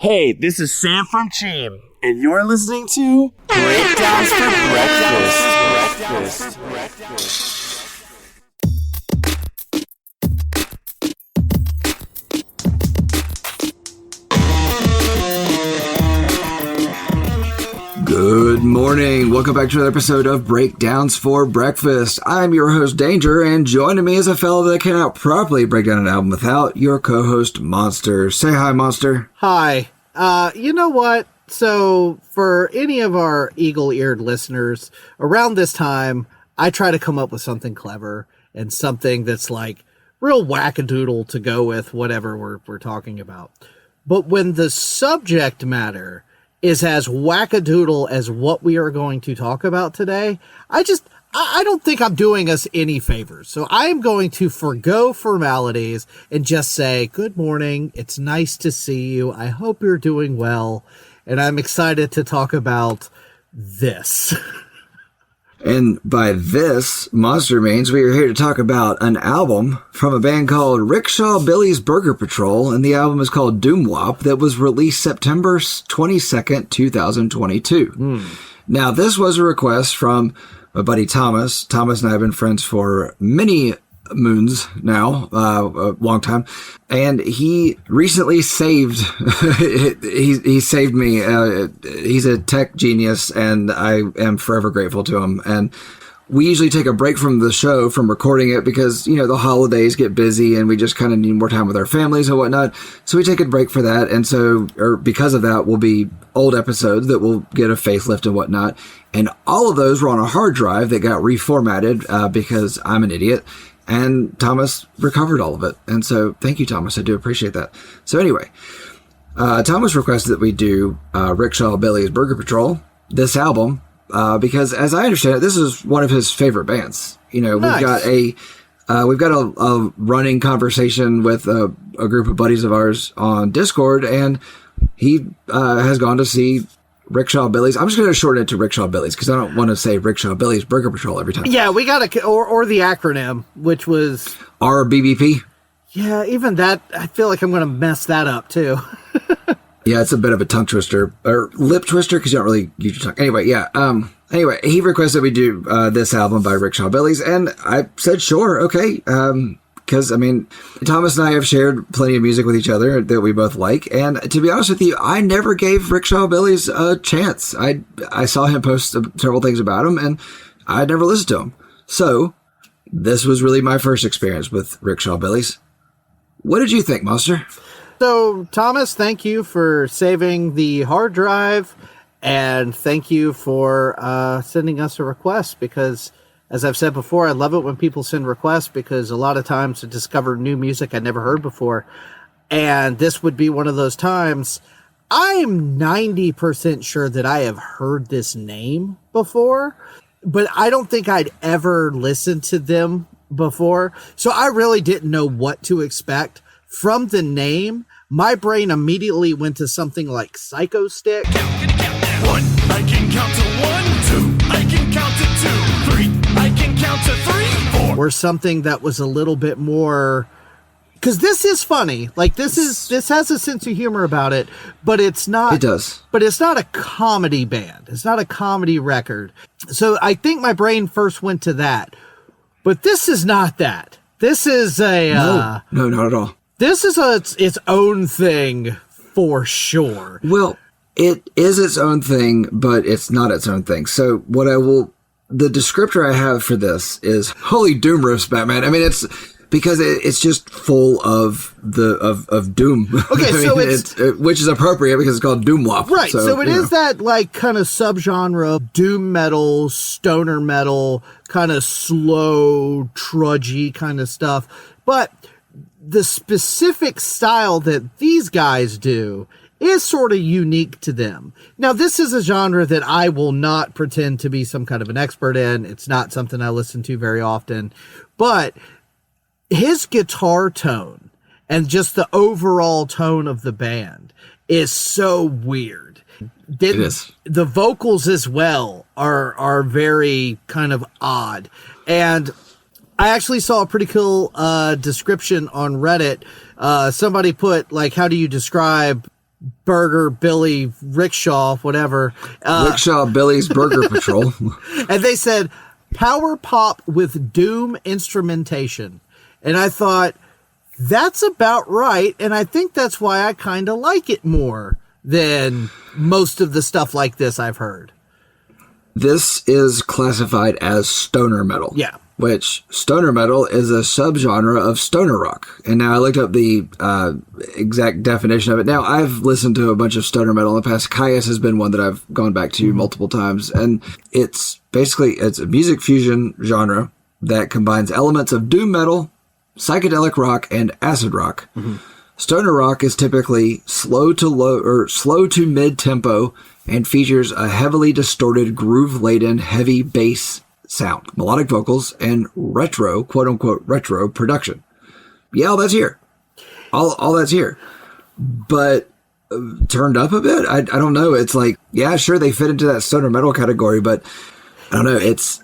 Hey, this is Sam from Cheam, and you're listening to Breakdowns for Breakfast. Good morning. Welcome back to another episode of Breakdowns for Breakfast. I'm your host, Danger, and joining me is a fellow that cannot properly break down an album without your co-host, Monster. Say hi, Monster. Hi. You know what? So, for any of our eagle-eared listeners, around this time, I try to come up with something clever and something that's like real wackadoodle to go with whatever we're talking about. But when the subject matter is as wackadoodle as what we are going to talk about today, I don't think I'm doing us any favors. So I am going to forgo formalities and just say, good morning. It's nice to see you. I hope you're doing well. And I'm excited to talk about this. And by this, Monster means we are here to talk about an album from a band called Rickshaw Billie's Burger Patrol, and the album is called Doom Wop, that was released September 22nd, 2022. Now, this was a request from my buddy Thomas. Thomas and I have been friends for many moons now, a long time, and he recently saved he saved me. He's a tech genius, and I am forever grateful to him. And we usually take a break from the show, from recording it, because, you know, the holidays get busy and we just kind of need more time with our families and whatnot. So we take a break for that. And so, or because of that, will be old episodes that will get a facelift and whatnot. And all of those were on a hard drive that got reformatted because I'm an idiot. And Thomas recovered all of it. And so thank you, Thomas. I do appreciate that. So anyway, Thomas requested that we do Rickshaw Billie's Burger Patrol, this album, because as I understand it, this is one of his favorite bands. You know, nice. we've got a running conversation with a group of buddies of ours on Discord, and he has gone to see Rickshaw Billie's. I'm just going to shorten it to Rickshaw Billie's because I don't want to say Rickshaw Billie's Burger Patrol every time. Yeah, we got or the acronym, which was RBBP. Yeah, even that, I feel like I'm going to mess that up too. Yeah, it's a bit of a tongue twister or lip twister because you don't really use your tongue. Anyway, yeah. Anyway, he requested we do this album by Rickshaw Billie's, and I said sure, okay. Because, I mean, Thomas and I have shared plenty of music with each other that we both like. And to be honest with you, I never gave Rickshaw Billie's a chance. I saw him post several things about him, and I never listened to him. So this was really my first experience with Rickshaw Billie's. What did you think, Monster? So, Thomas, thank you for saving the hard drive. And thank you for sending us a request because, as I've said before, I love it when people send requests because a lot of times to discover new music I never heard before. And this would be one of those times. I'm 90% sure that I have heard this name before, but I don't think I'd ever listened to them before. So I really didn't know what to expect. From the name, my brain immediately went to something like Psycho Stick. One, I can count to 1, 2, I can count to 2, 3, I can count to 3, 4. Or something that was a little bit more, because this is funny. Like this has a sense of humor about it, but it's not. It does. But it's not a comedy band. It's not a comedy record. So I think my brain first went to that. But this is not that. This is a no, not at all. This is its own thing for sure. Well, it is its own thing, but it's not its own thing. So the descriptor I have for this is holy doom riffs, Batman. I mean, it's because it's just full of doom. Okay, so it's which is appropriate because it's called Doom Wop. Right. So it is that like kind of subgenre, doom metal, stoner metal, kind of slow, trudgy kind of stuff. But the specific style that these guys do is sort of unique to them. Now, this is a genre that I will not pretend to be some kind of an expert in. It's not something I listen to very often. But his guitar tone and just the overall tone of the band is so weird. It is. The vocals as well are very kind of odd. And I actually saw a pretty cool description on Reddit. Somebody put, like, how do you describe Burger Billie Rickshaw, whatever. Rickshaw Billie's Burger Patrol. And they said, power pop with doom instrumentation. And I thought, that's about right. And I think that's why I kind of like it more than most of the stuff like this I've heard. This is classified as stoner metal. Yeah. Which stoner metal is a subgenre of stoner rock. And now I looked up the exact definition of it. Now, I've listened to a bunch of stoner metal in the past. Caius has been one that I've gone back to multiple times. And it's a music fusion genre that combines elements of doom metal, psychedelic rock, and acid rock. Stoner rock is typically slow to mid tempo and features a heavily distorted, groove-laden, heavy bass sound, melodic vocals, and retro, quote-unquote, retro production. Yeah, all that's here. All that's here. But turned up a bit? I don't know. It's like, yeah, sure, they fit into that stoner metal category, but I don't know. It's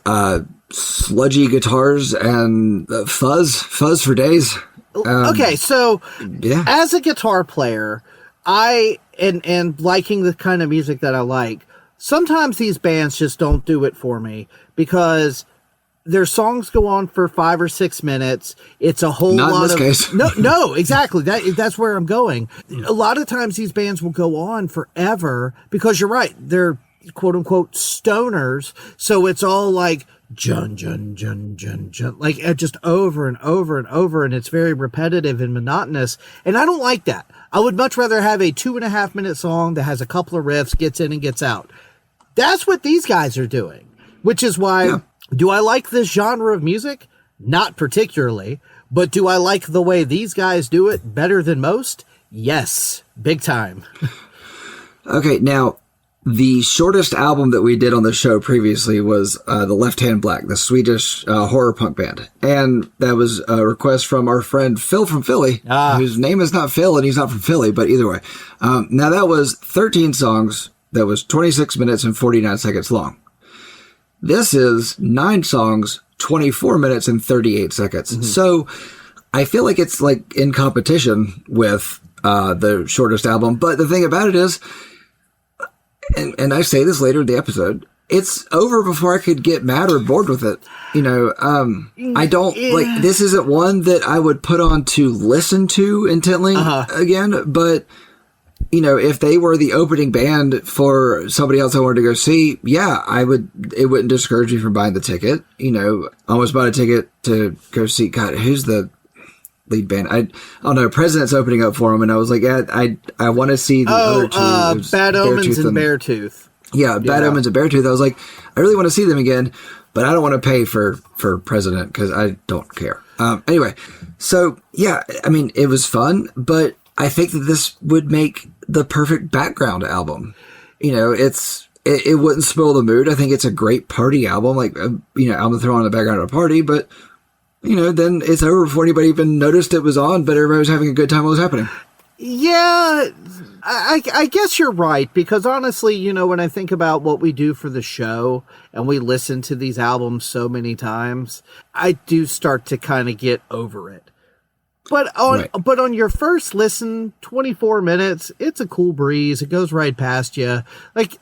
sludgy guitars and fuzz for days. Okay, so yeah. As a guitar player, and liking the kind of music that I like, sometimes these bands just don't do it for me because their songs go on for 5 or 6 minutes. It's a whole Not lot in this of case. No, exactly. That's where I'm going. A lot of times these bands will go on forever because you're right. They're quote unquote stoners. So it's all like jun, jun, jun, jun, jun, like just over and over and over. And it's very repetitive and monotonous. And I don't like that. I would much rather have a 2.5 minute song that has a couple of riffs, gets in and gets out. That's what these guys are doing, which is why, do I like this genre of music? Not particularly, but do I like the way these guys do it better than most? Yes, big time. Okay, now, the shortest album that we did on the show previously was The Left Hand Black, the Swedish horror punk band. And that was a request from our friend Phil from Philly, whose name is not Phil and he's not from Philly, but either way. Now, that was 13 songs. That was 26 minutes and 49 seconds long. This is 9 songs, 24 minutes and 38 seconds. So I feel like it's like in competition with the shortest album. But the thing about it is, and I say this later in the episode, it's over before I could get mad or bored with it. You know, I don't like, this isn't one that I would put on to listen to intently again, but you know, if they were the opening band for somebody else I wanted to go see, yeah, it wouldn't discourage me from buying the ticket. You know, I almost bought a ticket to go see, God, who's the lead band? I don't know, President's opening up for them, and I was like, yeah, I want to see the other two. Bad Omens and Beartooth. Yeah, Bad Omens and Beartooth. I was like, I really want to see them again, but I don't want to pay for President because I don't care. Anyway, so yeah, I mean, it was fun, but I think that this would make the perfect background album. You know, it wouldn't spoil the mood. I think it's a great party album, like, you know, album to throw on the background of a party, but, you know, then it's over before anybody even noticed it was on, but everybody was having a good time while it was happening. Yeah, I guess you're right, because honestly, you know, when I think about what we do for the show and we listen to these albums so many times, I do start to kind of get over it. But on your first listen, 24 minutes, it's a cool breeze. It goes right past you. Like,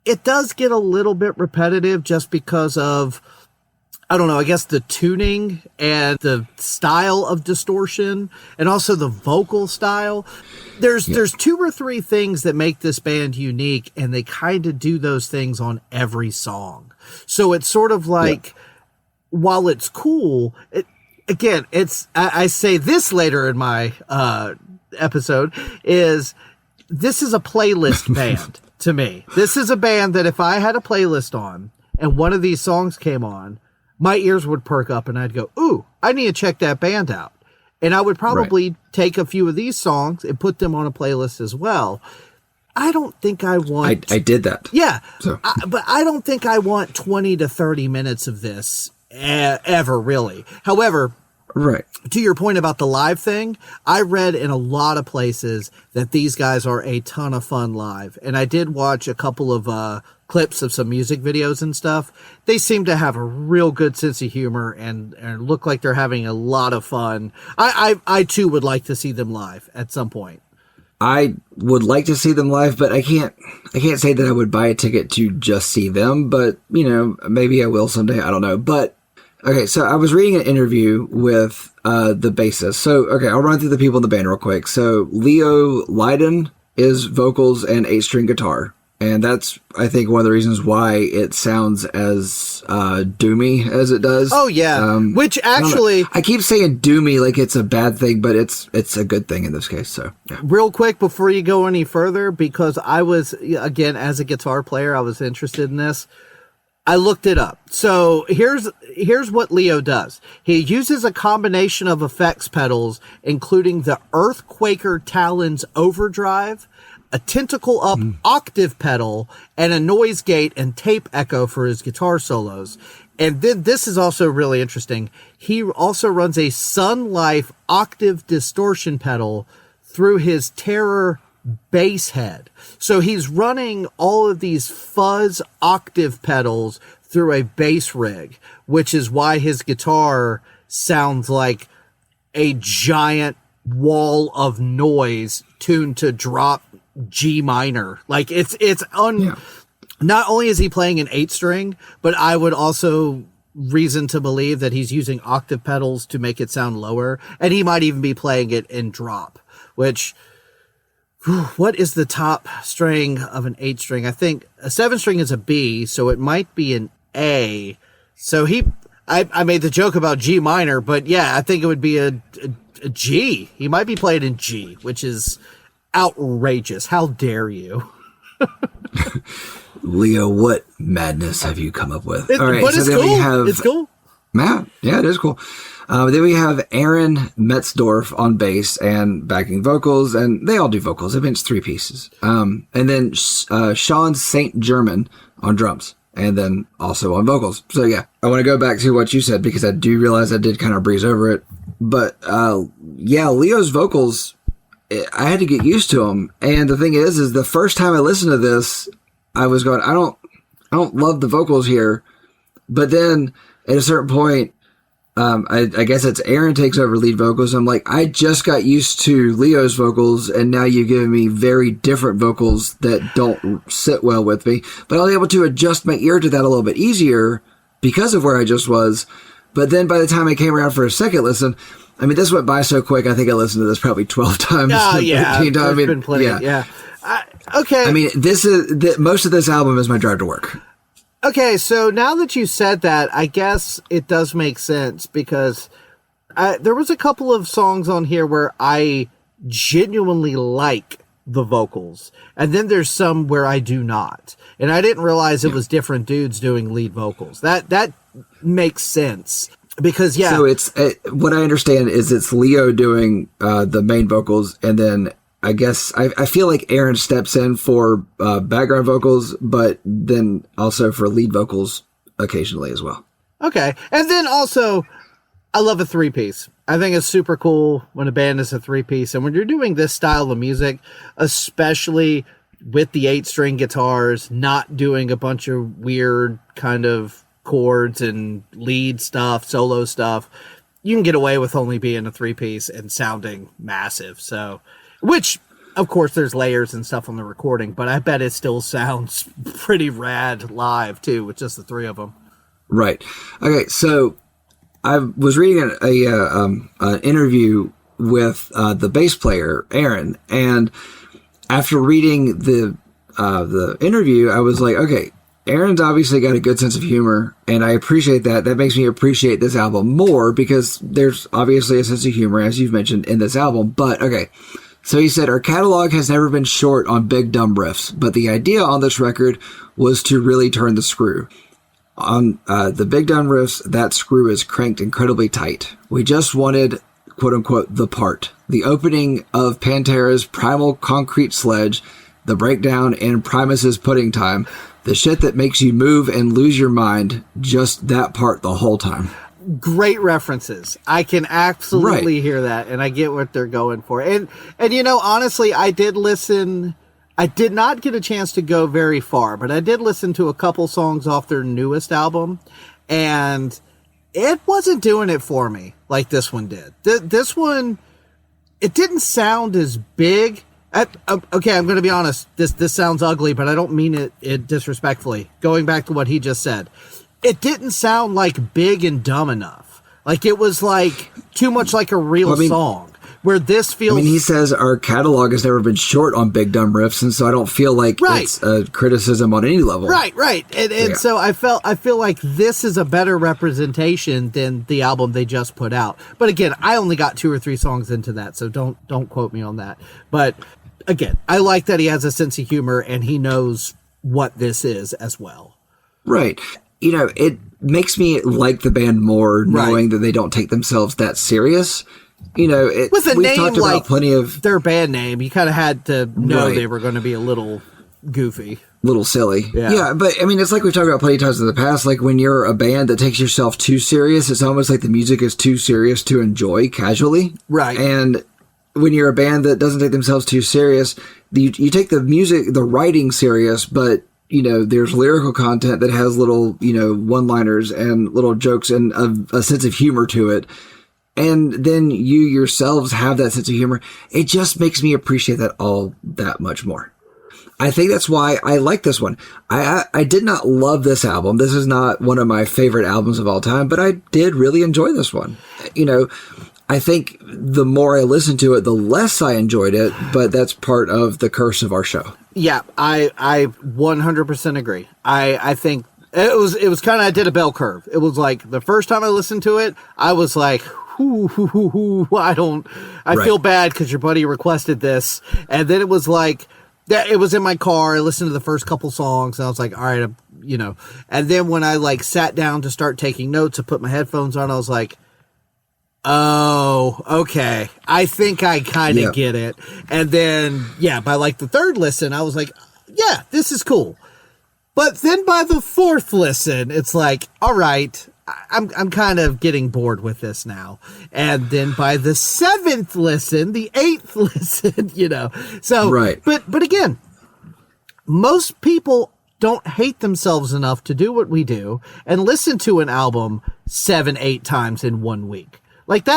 it does get a little bit repetitive just because of, I don't know, I guess the tuning and the style of distortion and also the vocal style. There's 2 or 3 things that make this band unique, and they kind of do those things on every song. So it's sort of like, while it's cool, again, I say this later in my episode, this is a playlist band to me. This is a band that if I had a playlist on and one of these songs came on, my ears would perk up and I'd go, ooh, I need to check that band out. And I would probably take a few of these songs and put them on a playlist as well. I don't think I want... I did that. Yeah, so. But I don't think I want 20 to 30 minutes of this ever, really. However... Right. To your point about the live thing, I read in a lot of places that these guys are a ton of fun live. And I did watch a couple of clips of some music videos and stuff. They seem to have a real good sense of humor and look like they're having a lot of fun. I too would like to see them live at some point. I would like to see them live, but I can't say that I would buy a ticket to just see them, but, you know, maybe I will someday. I don't know. But, okay, so I was reading an interview with the bassist. So, okay, I'll run through the people in the band real quick. So, Leo Leiden is vocals and 8-string guitar. And that's, I think, one of the reasons why it sounds as doomy as it does. Oh, yeah. Which actually... I keep saying doomy like it's a bad thing, but it's a good thing in this case. So, yeah. Real quick, before you go any further, because I was, again, as a guitar player, I was interested in this. I looked it up. So here's what Leo does. He uses a combination of effects pedals, including the Earthquaker Talons Overdrive, a tentacle up octave pedal, and a noise gate and tape echo for his guitar solos. And then this is also really interesting. He also runs a Sun Life octave distortion pedal through his Terror bass head. So he's running all of these fuzz octave pedals through a bass rig, which is why his guitar sounds like a giant wall of noise tuned to drop G minor. Like not only is he playing an 8-string, but I would also reason to believe that he's using octave pedals to make it sound lower, and he might even be playing it in drop, which what is the top string of an 8-string? I think a 7-string is a B, so it might be an A. So I made the joke about G minor, but yeah, I think it would be a G. He might be playing in G, which is outrageous. How dare you? Leo, what madness have you come up with? All right, but so it's cool. It's cool. Yeah, it is cool. Then we have Aaron Metzdorf on bass and backing vocals, and they all do vocals. I mean, it's 3 pieces. And then Sean St. German on drums, and then also on vocals. So yeah, I want to go back to what you said because I do realize I did kind of breeze over it. But yeah, Leo's vocals, I had to get used to them. And the thing is the first time I listened to this, I was going, I don't love the vocals here. But then at a certain point, I guess it's Aaron takes over lead vocals. I'm like, I just got used to Leo's vocals, and now you've given me very different vocals that don't sit well with me. But I was able to adjust my ear to that a little bit easier because of where I just was. But then by the time I came around for a second listen, I mean, this went by so quick. I think I listened to this probably 12 times. Oh, yeah. There's been plenty. Yeah. Okay. I mean, most of this album is my drive to work. Okay, so now that you said that, I guess it does make sense because there was a couple of songs on here where I genuinely like the vocals, and then there's some where I do not. And I didn't realize it was different dudes doing lead vocals. That makes sense because, yeah. So it's what I understand is it's Leo doing the main vocals, and then I guess I feel like Aaron steps in for background vocals, but then also for lead vocals occasionally as well. Okay. And then also, I love a 3-piece. I think it's super cool when a band is a 3-piece. And when you're doing this style of music, especially with the 8-string guitars, not doing a bunch of weird kind of chords and lead stuff, solo stuff, you can get away with only being a 3-piece and sounding massive. So... Which, of course, there's layers and stuff on the recording, but I bet it still sounds pretty rad live, too, with just the 3 of them. Right. Okay, so I was reading an interview with the bass player, Aaron, and after reading the interview, I was like, okay, Aaron's obviously got a good sense of humor, and I appreciate that. That makes me appreciate this album more, because there's obviously a sense of humor, as you've mentioned, in this album, but okay. So he said, our catalog has never been short on big dumb riffs, but the idea on this record was to really turn the screw. On the big dumb riffs, that screw is cranked incredibly tight. We just wanted, quote unquote, the part. The opening of Pantera's Primal Concrete Sledge, the breakdown in Primus's Pudding Time, the shit that makes you move and lose your mind, just that part the whole time. Great references. I can absolutely hear that, and I get what they're going for. And you know, honestly, I did listen. I did not get a chance to go very far, but I did listen to a couple songs off their newest album, and it wasn't doing it for me like this one did. This one, it didn't sound as big Okay, I'm going to be honest. This sounds ugly, but I don't mean it disrespectfully. Going back to what he just said, it didn't sound like Big and Dumb enough. Like it was like too much like a real song. Where this feels... I mean, he says our catalog has never been short on big dumb riffs, and so I don't feel like it's a criticism on any level. Right. And so I feel like this is a better representation than the album they just put out. But again, I only got 2 or 3 songs into that, so don't quote me on that. But again, I like that he has a sense of humor and he knows what this is as well. Right. You know, it makes me like the band more knowing that they don't take themselves that serious. You know, with a name like plenty of their band name, you kind of had to know they were going to be a little goofy, little silly. Yeah, but I mean, it's like we've talked about plenty of times in the past. Like when you're a band that takes yourself too serious, it's almost like the music is too serious to enjoy casually. Right. And when you're a band that doesn't take themselves too serious, you take the music, the writing serious, but you know, there's lyrical content that has little, you know, one-liners and little jokes and a sense of humor to it. And then you yourselves have that sense of humor. It just makes me appreciate that all that much more. I think that's why I like this one. I did not love this album. This is not one of my favorite albums of all time, but I did really enjoy this one. You know, I think the more I listened to it, the less I enjoyed it, but that's part of the curse of our show. Yeah, I 100% agree. I think it was kind of, I did a bell curve. It was like the first time I listened to it, I was like, I feel bad because your buddy requested this. And then it was like, it was in my car. I listened to the first couple songs and I was like, all right, you know. And then when I like sat down to start taking notes, I put my headphones on, I was like, oh, okay. I think I kind of get it. And then, by like the third listen, I was like, yeah, this is cool. But then by the fourth listen, it's like, all right, I'm kind of getting bored with this now. And then by the 7th listen, the 8th listen, you know. So, but again, most people don't hate themselves enough to do what we do and listen to an album 7-8 times in 1 week. Like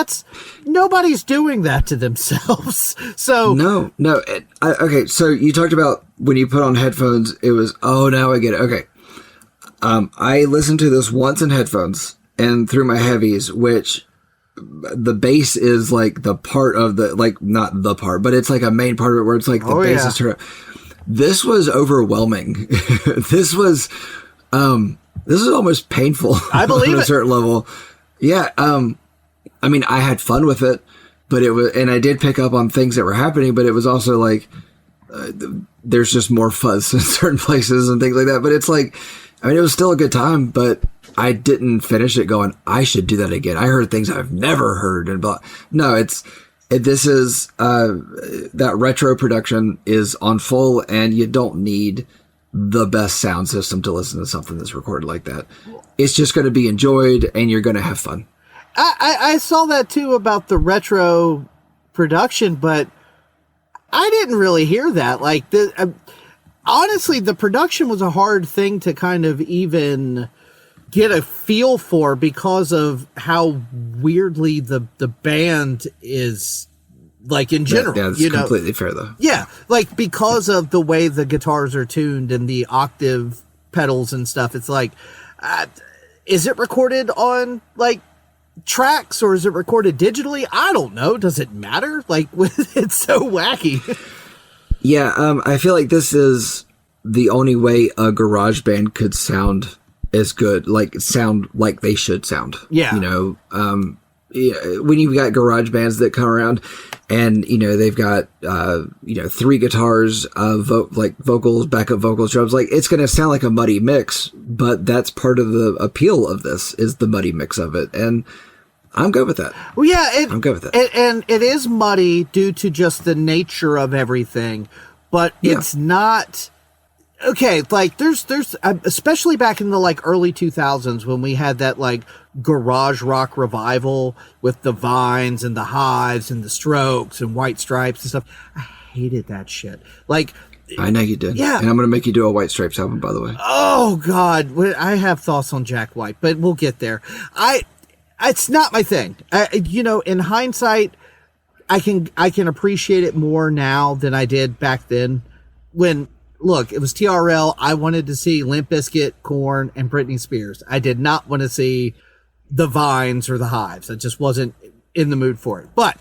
nobody's doing that to themselves. So no. Okay. So you talked about when you put on headphones, it was, now I get it. Okay. I listened to this once in headphones and through my heavies, which the bass is like the part of the, like not the part, but it's like a main part of it where it's like the bass is turned up. This was overwhelming. This was almost painful. I believe on a it. certain level. Yeah. I mean, I had fun with it, but and I did pick up on things that were happening, but it was also like, there's just more fuzz in certain places and things like that. But it's like, I mean, it was still a good time, but I didn't finish it going, I should do that again. I heard things I've never heard and blah. No, this is, that retro production is on full and you don't need the best sound system to listen to something that's recorded like that. It's just going to be enjoyed and you're going to have fun. I saw that too about the retro production, but I didn't really hear that. Like honestly, the production was a hard thing to kind of even get a feel for because of how weirdly the band is, like, in general. Yeah, that's completely fair though. Yeah, like because of the way the guitars are tuned and the octave pedals and stuff. It's like, is it recorded on like tracks or is it recorded digitally? I don't know. Does it matter? Like, it's so wacky. Yeah, I feel like this is the only way a garage band could sound as good, like sound like they should sound. Yeah. You know, when you've got garage bands that come around and, you know, they've got, 3 guitars, like vocals, backup vocals, drums, like it's going to sound like a muddy mix, but that's part of the appeal of this is the muddy mix of it. And I'm good with that. Well, yeah, I'm good with that. And it is muddy due to just the nature of everything, but it's not. Okay, like there's especially back in the like early 2000s when we had that like garage rock revival with the Vines and the Hives and the Strokes and White Stripes and stuff. I hated that shit. Like, I know you did. Yeah. And I'm going to make you do a White Stripes album, by the way. Oh God, I have thoughts on Jack White, but we'll get there. It's not my thing. In hindsight, I can appreciate it more now than I did back then. When, look, it was TRL. I wanted to see Limp Bizkit, Korn, and Britney Spears. I did not want to see the Vines or the Hives. I just wasn't in the mood for it. But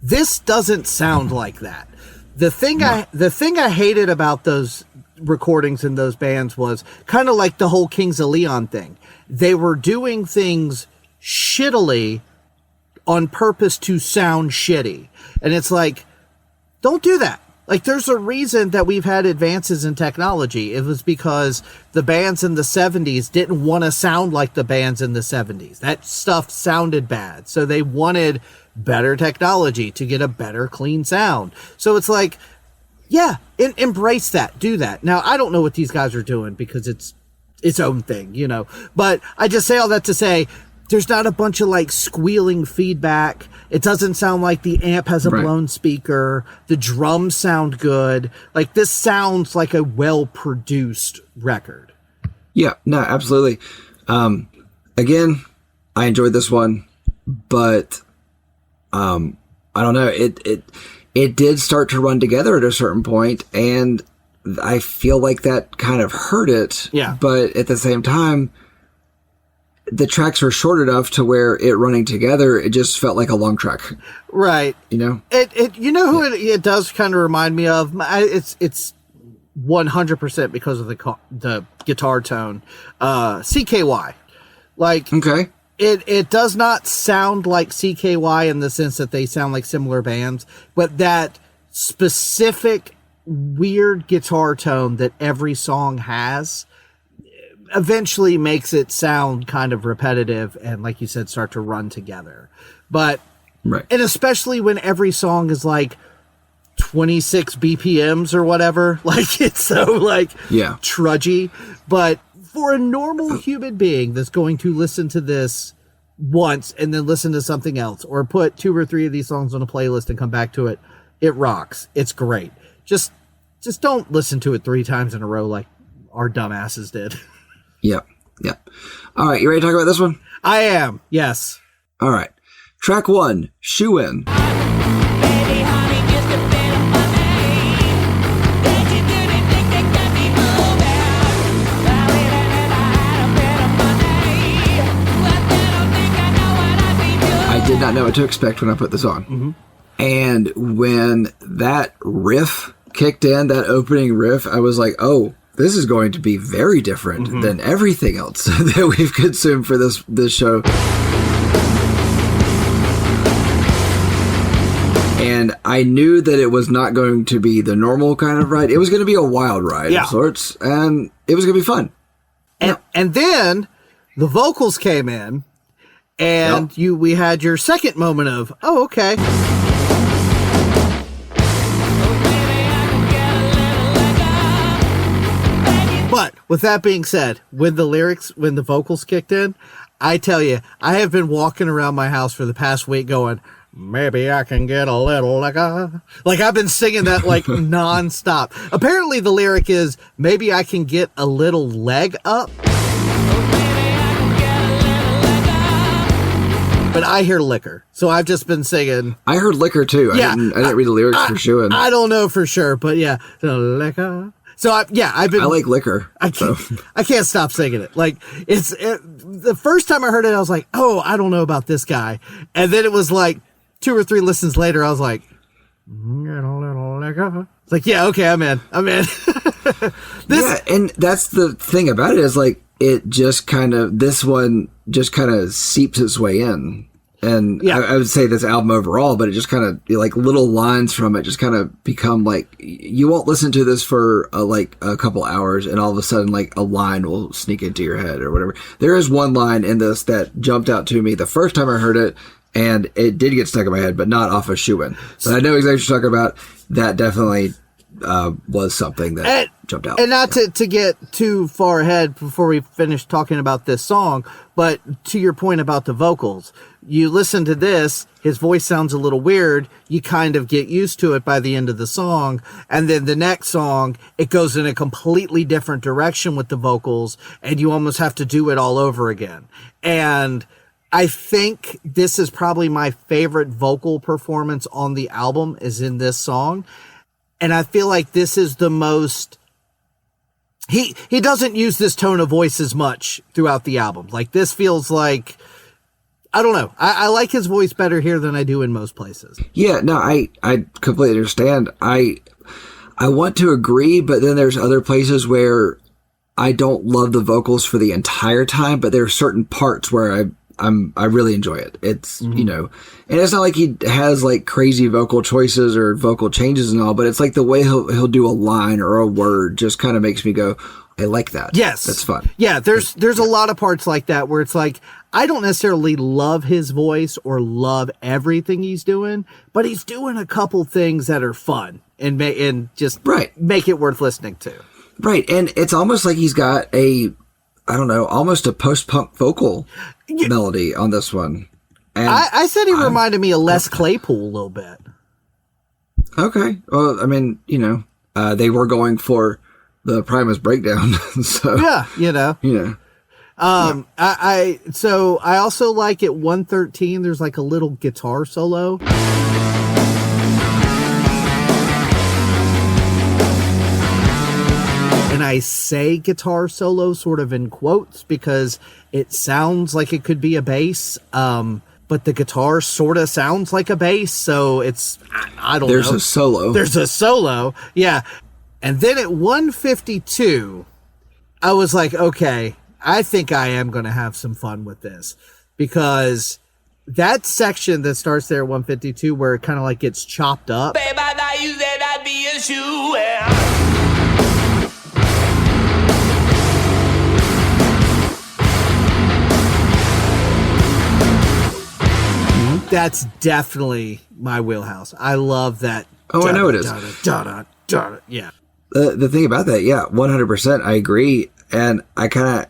this doesn't sound like that. The thing I hated about those recordings in those bands was kind of like the whole Kings of Leon thing. They were doing things shittily on purpose to sound shitty. And it's like, don't do that. Like, there's a reason that we've had advances in technology. It was because the bands in the 70s didn't want to sound like the bands in the 70s. That stuff sounded bad. So they wanted better technology to get a better, clean sound. So it's like, yeah, embrace that. Do that. Now, I don't know what these guys are doing because it's its own thing, you know. But I just say all that to say, there's not a bunch of like squealing feedback. It doesn't sound like the amp has a blown speaker. The drums sound good. Like, this sounds like a well-produced record. Yeah, no, absolutely. Again, I enjoyed this one, but I don't know. It did start to run together at a certain point, and I feel like that kind of hurt it. Yeah. But at the same time, the tracks were short enough to where it running together, it just felt like a long track. Right. You know? You know who it does kind of remind me of? It's 100% because of the guitar tone. CKY. Like, okay. It does not sound like CKY in the sense that they sound like similar bands, but that specific weird guitar tone that every song has eventually makes it sound kind of repetitive and, like you said, start to run together. But, right. And especially when every song is like 26 BPMs or whatever, like, it's so like trudgy. But for a normal human being that's going to listen to this once and then listen to something else, or put 2 or 3 of these songs on a playlist and come back to it, it rocks. It's great. Just don't listen to it 3 times in a row like our dumbasses did. Yeah. Yeah. All right. You ready to talk about this one? I am. Yes. All right. Track 1, SHOO-IN. I did not know what to expect when I put this on. Mm-hmm. And when that riff kicked in, that opening riff, I was like, oh, this is going to be very different than everything else that we've consumed for this show. And I knew that it was not going to be the normal kind of ride. It was going to be a wild ride of sorts, and it was going to be fun. And then the vocals came in, and we had your second moment of, oh, okay. But with that being said, when the vocals kicked in, I tell you, I have been walking around my house for the past week going, maybe I can get a little like I've been singing that like nonstop. Apparently the lyric is, maybe I can get a little leg up. But I hear liquor, so I've just been singing. I heard liquor too. Yeah, I didn't read the lyrics for SHOO-IN. I don't know for sure, but yeah, liquor. So I've been. I like liquor. I can't stop singing it. Like the first time I heard it, I was like, oh, I don't know about this guy, and then it was like 2 or 3 listens later, I was like, get a little liquor. It's like, yeah, okay, I'm in. Yeah, and that's the thing about it is like it just kind of this one just kind of seeps its way in. And I would say this album overall, but it just kind of like little lines from it just kind of become like, you won't listen to this for like a couple hours and all of a sudden like a line will sneak into your head or whatever. There is one line in this that jumped out to me the first time I heard it, and it did get stuck in my head, but not off of SHOO-IN. But I know exactly what you're talking about. That definitely was something that jumped out. And not to get too far ahead before we finish talking about this song, but to your point about the vocals, you listen to this, his voice sounds a little weird, you kind of get used to it by the end of the song, and then the next song, it goes in a completely different direction with the vocals, and you almost have to do it all over again. And I think this is probably my favorite vocal performance on the album is in this song. And I feel like this is the most, he doesn't use this tone of voice as much throughout the album. Like this feels like, I don't know. I like his voice better here than I do in most places. Yeah, no, I completely understand. I want to agree, but then there's other places where I don't love the vocals for the entire time, but there are certain parts where I really enjoy it. It's, you know, and it's not like he has like crazy vocal choices or vocal changes and all, but it's like the way he'll do a line or a word just kind of makes me go, I like that. Yes. That's fun. Yeah. There's a lot of parts like that where it's like, I don't necessarily love his voice or love everything he's doing, but he's doing a couple things that are fun and just make it worth listening to. Right. And it's almost like he's got almost a post-punk vocal melody on this one. And I said he reminded me of Les Claypool a little bit. Okay. Well, I mean, you know, they were going for the Primus breakdown. So yeah, you know. Yeah. I also like at 113, there's like a little guitar solo. And I say guitar solo sort of in quotes because it sounds like it could be a bass. But the guitar sort of sounds like a bass. So it's, I don't know. There's a solo. There's a solo. Yeah. And then at 152, I was like, okay, I think I am going to have some fun with this because that section that starts there at 152 where it kind of like gets chopped up. Babe, I thought you said I'd be a shoe-in. That's definitely my wheelhouse. I love that. Oh, I know it is. Yeah. The thing about that, yeah, 100%, I agree. And I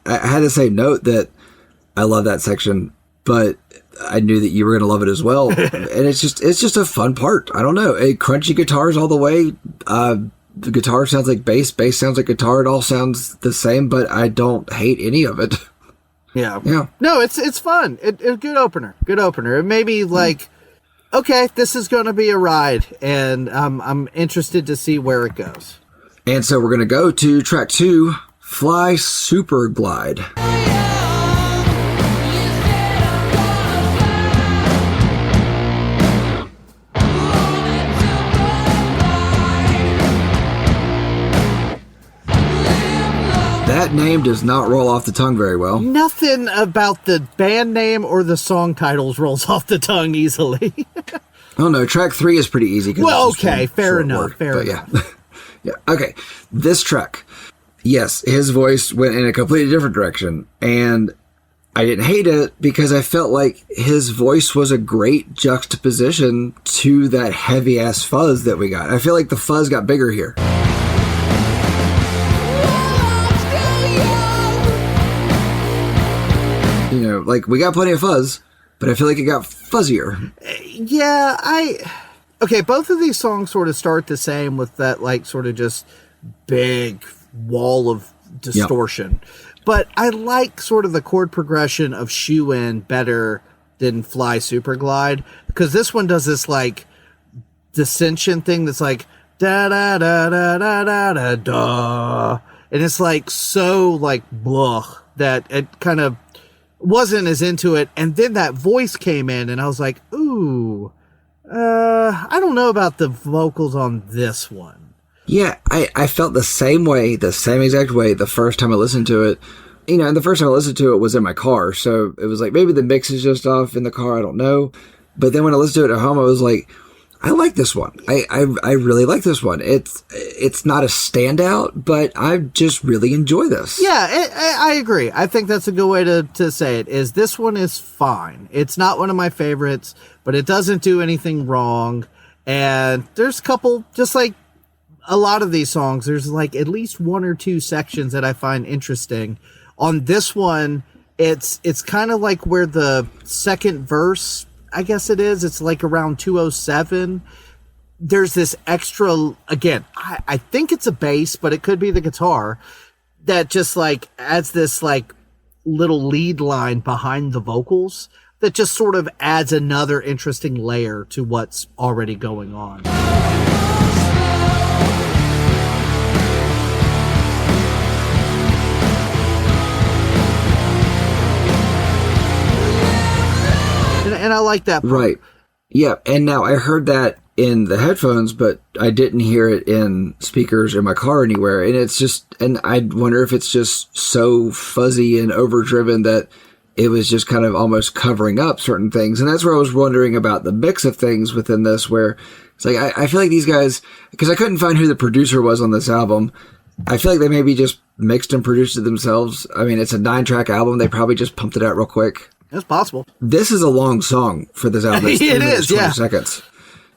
had to say note that I love that section, but I knew that you were going to love it as well. And it's just a fun part. I don't know. Crunchy guitars all the way. The guitar sounds like bass sounds like guitar. It all sounds the same, but I don't hate any of it. Yeah. Yeah. No, it's fun. It's good opener. Good opener. It made me like, okay, this is going to be a ride, and I'm interested to see where it goes. And so we're going to go to track 2, Fly Super Glide. That name does not roll off the tongue very well. Nothing about the band name or the song titles rolls off the tongue easily. Oh no, track 3 is pretty easy. Well, okay, fair enough. Fair enough. Yeah. Yeah. Okay. This track, yes, his voice went in a completely different direction, and I didn't hate it because I felt like his voice was a great juxtaposition to that heavy ass fuzz that we got. I feel like the fuzz got bigger here. You know, like we got plenty of fuzz, but I feel like it got fuzzier. Yeah, okay, both of these songs sort of start the same with that, like, sort of just big wall of distortion. Yep. But I like sort of the chord progression of SHOO-IN better than Fly Super Glide, because this one does this, like, dissension thing that's like, da-da-da-da-da-da-da. And it's, like, so, like, blah, that it kind of wasn't as into it. And then that voice came in, and I was like, ooh, I don't know about the vocals on this one. Yeah, I felt the same way, the same exact way the first time I listened to it. You know, and the first time I listened to it was in my car, so it was like, maybe the mix is just off in the car, I don't know. But then when I listened to it at home, I was like, I like this one. I really like this one. It's not a standout, but I just really enjoy this. Yeah, I agree. I think that's a good way to say it, is this one is fine. It's not one of my favorites, but it doesn't do anything wrong. And there's a couple, just like a lot of these songs, there's like at least one or two sections that I find interesting. On this one, it's kind of like where the second verse, I guess it is, it's like around 207. There's this extra, again, I think it's a bass, but it could be the guitar, that just like adds this like little lead line behind the vocals that just sort of adds another interesting layer to what's already going on. And I like that part. Right. Yeah. And now I heard that in the headphones, but I didn't hear it in speakers in my car anywhere. And it's just, and I wonder if it's just so fuzzy and overdriven that it was just kind of almost covering up certain things. And that's where I was wondering about the mix of things within this, where it's like, I feel like these guys, because I couldn't find who the producer was on this album. I feel like they maybe just mixed and produced it themselves. I mean, it's a 9-track album. They probably just pumped it out real quick. It's possible. This is a long song for this album. It's 3 minutes, 20 seconds.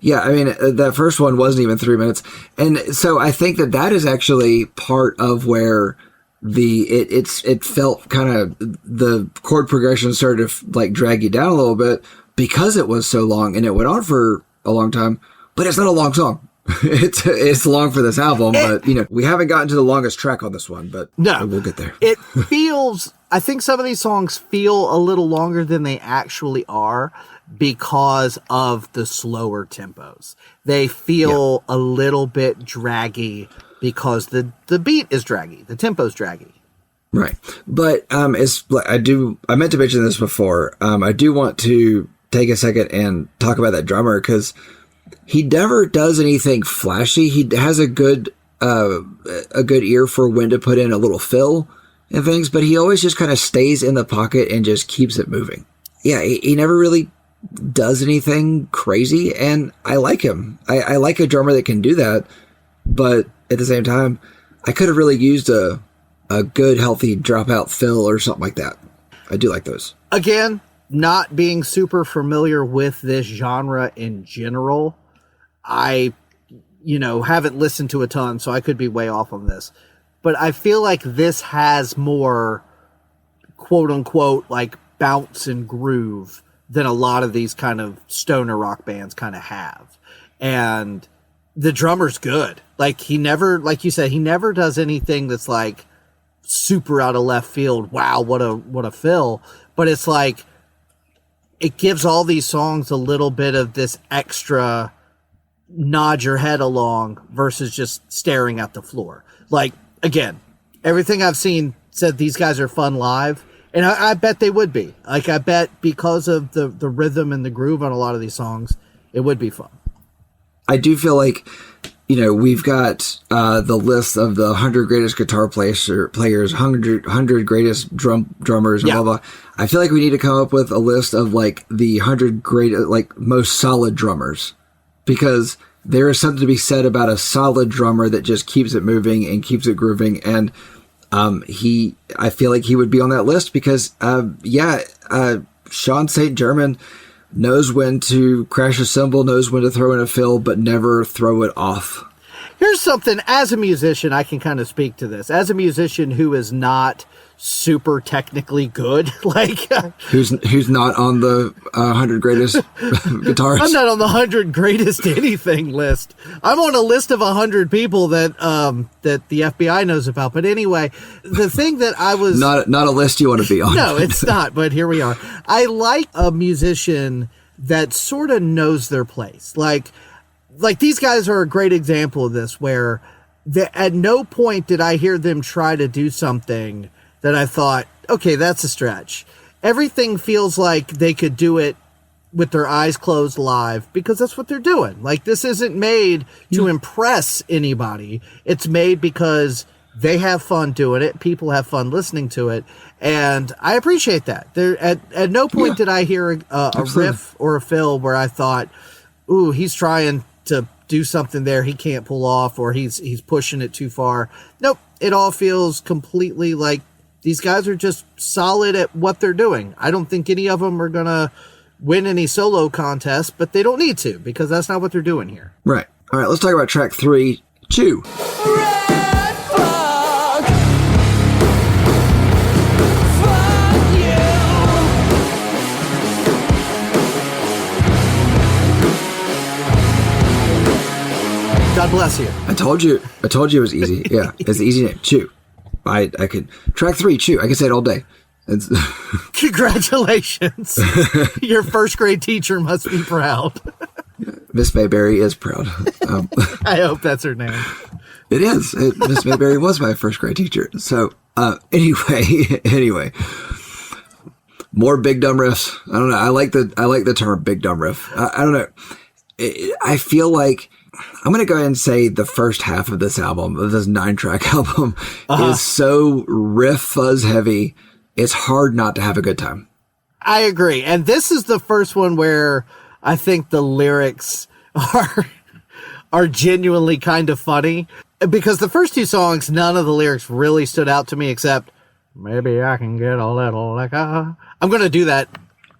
Yeah, I mean, that first one wasn't even 3 minutes. And so I think that is actually part of where it felt kind of, the chord progression started to like drag you down a little bit because it was so long and it went on for a long time, but it's not a long song. It's long for this album, but we haven't gotten to the longest track on this one, but no, we'll get there. It feels, I think some of these songs feel a little longer than they actually are because of the slower tempos. They feel a little bit draggy because the beat is draggy, the tempo's draggy. Right. But I meant to mention this before. I do want to take a second and talk about that drummer, because he never does anything flashy. He has a good ear for when to put in a little fill and things, but he always just kind of stays in the pocket and just keeps it moving. Yeah, he never really does anything crazy, and I like him. I like a drummer that can do that, but at the same time, I could have really used a good, healthy dropout fill or something like that. I do like those. Again, not being super familiar with this genre in general, I, haven't listened to a ton, so I could be way off on this. But I feel like this has more, quote unquote, like bounce and groove than a lot of these kind of stoner rock bands kind of have. And the drummer's good. Like, he never, like you said, he never does anything that's like super out of left field. Wow, what a fill. But it's like, it gives all these songs a little bit of this extra nod your head along versus just staring at the floor. Like, again, everything I've seen said these guys are fun live, and I bet they would be. Like, I bet because of the rhythm and the groove on a lot of these songs, it would be fun. I do feel like, we've got the list of the 100 greatest guitar players, 100 greatest drummers, and blah, blah. I feel like we need to come up with a list of like the 100 great, like most solid drummers, because there is something to be said about a solid drummer that just keeps it moving and keeps it grooving. And I feel like he would be on that list because, Sean St. Germain knows when to crash a cymbal, knows when to throw in a fill, but never throw it off. Here's something, as a musician, I can kind of speak to this. As a musician who is not super technically good, like who's not on the 100 greatest guitarists. I'm not on the 100 greatest anything list. I'm on a list of 100 people that the FBI knows about. But anyway, the thing that I was not a list you want to be on. No, it's not. But here we are. I like a musician that sort of knows their place. Like these guys are a great example of this, where at no point did I hear them try to do something that I thought, okay, that's a stretch. Everything feels like they could do it with their eyes closed live, because that's what they're doing. Like, this isn't made to impress anybody. It's made because they have fun doing it. People have fun listening to it. And I appreciate that. There, at no point did I hear a riff or a fill where I thought, ooh, he's trying to do something there he can't pull off, or he's pushing it too far. Nope. It all feels completely like these guys are just solid at what they're doing. I don't think any of them are going to win any solo contests, but they don't need to, because that's not what they're doing here. Right. All right, let's talk about track 3, Chew. Red flag. Fuck you. God bless you. I told you it was easy. Yeah, it's an easy name. Chew. I could. Track 3, Chew. I could say it all day. It's Congratulations. Your first grade teacher must be proud. Miss Mayberry is proud. I hope that's her name. It is. Miss Mayberry was my first grade teacher. So anyway, more big dumb riffs. I don't know. I like the term big dumb riff. I don't know. I feel like I'm going to go ahead and say the first half of this album, of this 9-track album, is so riff fuzz heavy. It's hard not to have a good time. I agree. And this is the first one where I think the lyrics are genuinely kind of funny, because the first two songs, none of the lyrics really stood out to me except maybe I can get a little liquor. I'm going to do that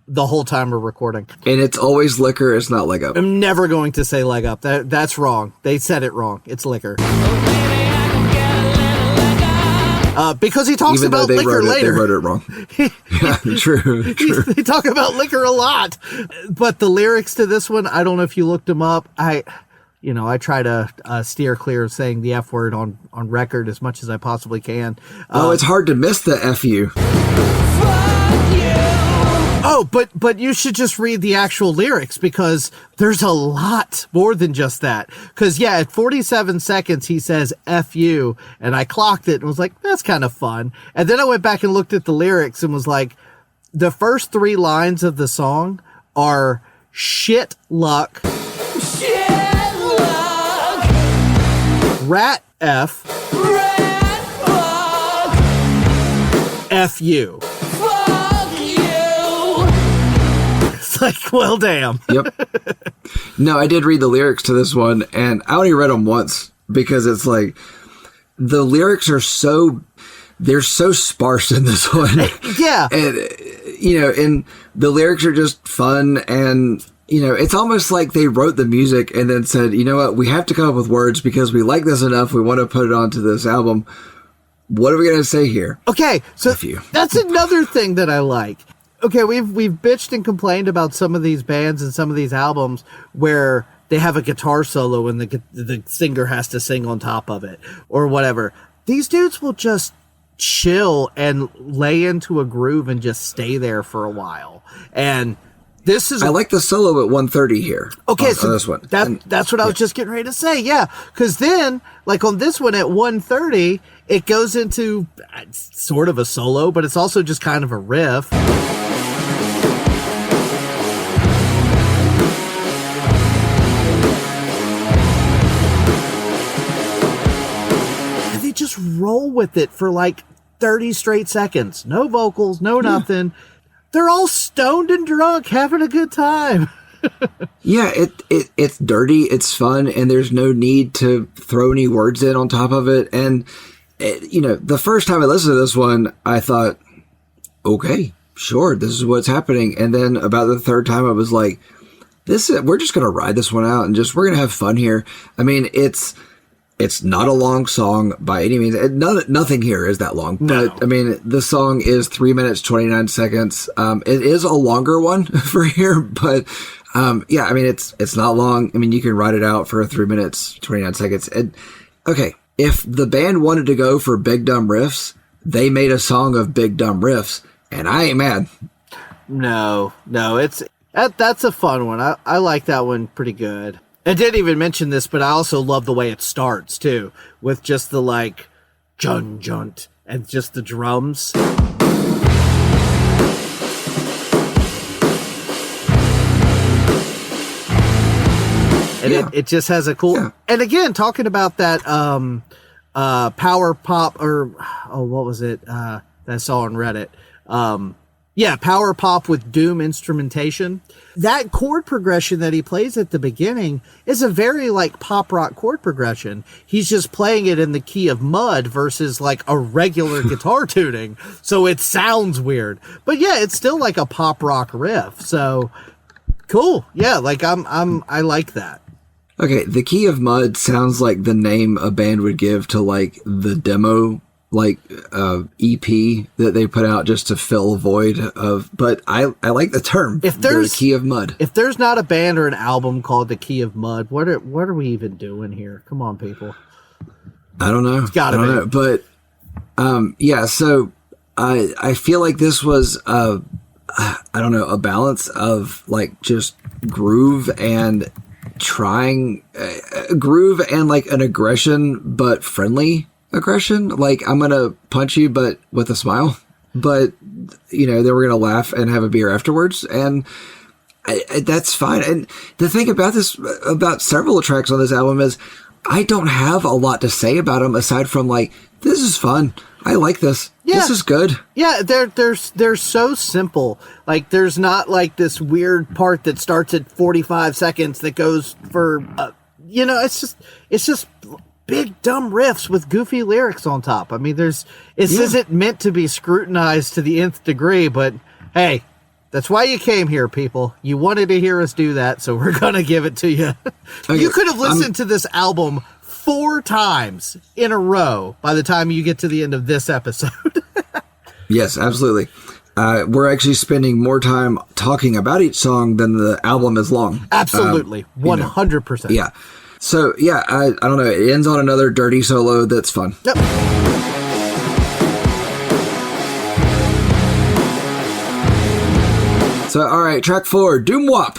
the whole time we're recording. And it's always liquor. It's not leg up. I'm never going to say leg up. That's wrong. They said it wrong. It's liquor. Because he talks about liquor later. They wrote it wrong. Yeah, true. They talk about liquor a lot. But the lyrics to this one, I don't know if you looked them up. I try to steer clear of saying the F word on record as much as I possibly can. It's hard to miss the FU. Oh, but you should just read the actual lyrics, because there's a lot more than just that. Because, yeah, at 47 seconds, he says F you, and I clocked it and was like, that's kind of fun. And then I went back and looked at the lyrics and was like, the first 3 lines of the song are shit luck, rat F, F you. Like, well, damn. Yep. No, I did read the lyrics to this one, and I only read them once, because it's like the lyrics are they're so sparse in this one. Yeah. And, and the lyrics are just fun, and, it's almost like they wrote the music and then said, you know what, we have to come up with words because we like this enough. We want to put it onto this album. What are we going to say here? Okay. So that's another thing that I like. Okay, we've bitched and complained about some of these bands and some of these albums where they have a guitar solo and the singer has to sing on top of it or whatever. These dudes will just chill and lay into a groove and just stay there for a while. And this is... I like the solo at 1:30 here. Okay, on this one. That's what I was just getting ready to say, yeah. Because then, like on this one at 1:30, it goes into sort of a solo, but it's also just kind of a riff. Just roll with it for like 30 straight seconds. No vocals, no nothing. They're all stoned and drunk, having a good time. Yeah, it's dirty, it's fun, and there's no need to throw any words in on top of it. And, the first time I listened to this one, I thought, okay, sure, this is what's happening. And then about the third time, I was like, we're just going to ride this one out and we're going to have fun here. I mean, it's not a long song by any means. Nothing here is that long. No. But, I mean, the song is 3 minutes, 29 seconds. It is a longer one for here. But, yeah, I mean, it's not long. I mean, you can write it out for 3 minutes, 29 seconds. Okay, if the band wanted to go for big dumb riffs, they made a song of big dumb riffs. And I ain't mad. No, that's a fun one. I like that one pretty good. I didn't even mention this, but I also love the way it starts, too, with just the, like, jun-junt and just the drums. And it just has a cool... Yeah. And again, talking about that power pop, or... Oh, what was it? That I saw on Reddit. Yeah, power pop with doom instrumentation. That chord progression that he plays at the beginning is a very like pop rock chord progression. He's just playing it in the key of mud versus like a regular guitar tuning. So it sounds weird. But yeah, it's still like a pop rock riff. So cool. Yeah, like I like that. Okay, the key of mud sounds like the name a band would give to like the demo EP that they put out just to fill a void of, but I like the term. If there's the Key of Mud. If there's not a band or an album called The Key of Mud, what are we even doing here? Come on, people. I don't know. It's gotta be. But yeah, so I feel like this was, I don't know, a balance of like just groove and groove and like an aggression, but friendly aggression. Like, I'm going to punch you, but with a smile. But, then we're going to laugh and have a beer afterwards. And that's fine. And the thing about about several tracks on this album is I don't have a lot to say about them aside from like, this is fun. I like this. Yeah. This is good. Yeah, they're so simple. Like, there's not like this weird part that starts at 45 seconds that goes for, it's just big dumb riffs with goofy lyrics on top. I mean, this isn't meant to be scrutinized to the nth degree, but hey, that's why you came here, people. You wanted to hear us do that, so we're gonna give it to you. Okay, you could have listened to this album 4 times in a row by the time you get to the end of this episode. Yes, absolutely. We're actually spending more time talking about each song than the album is long. Absolutely. 100%. Yeah. So, yeah, I don't know. It ends on another dirty solo that's fun. Yep. So, all right, track 4, Doom Wop.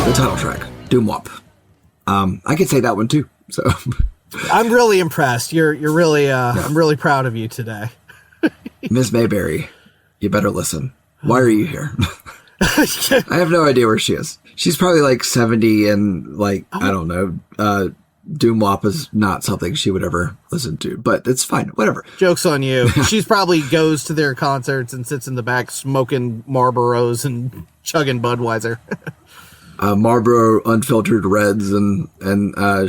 The title track, Doom Wop. I could say that one too. So I'm really impressed. You're really I'm really proud of you today. Miss Mayberry, you better listen. Why are you here? I have no idea where she is. She's probably like 70 and like, I don't know, Doom Wop is not something she would ever listen to, but it's fine. Whatever. Joke's on you. She's probably goes to their concerts and sits in the back smoking Marlboros and chugging Budweiser. Marlboro Unfiltered Reds, and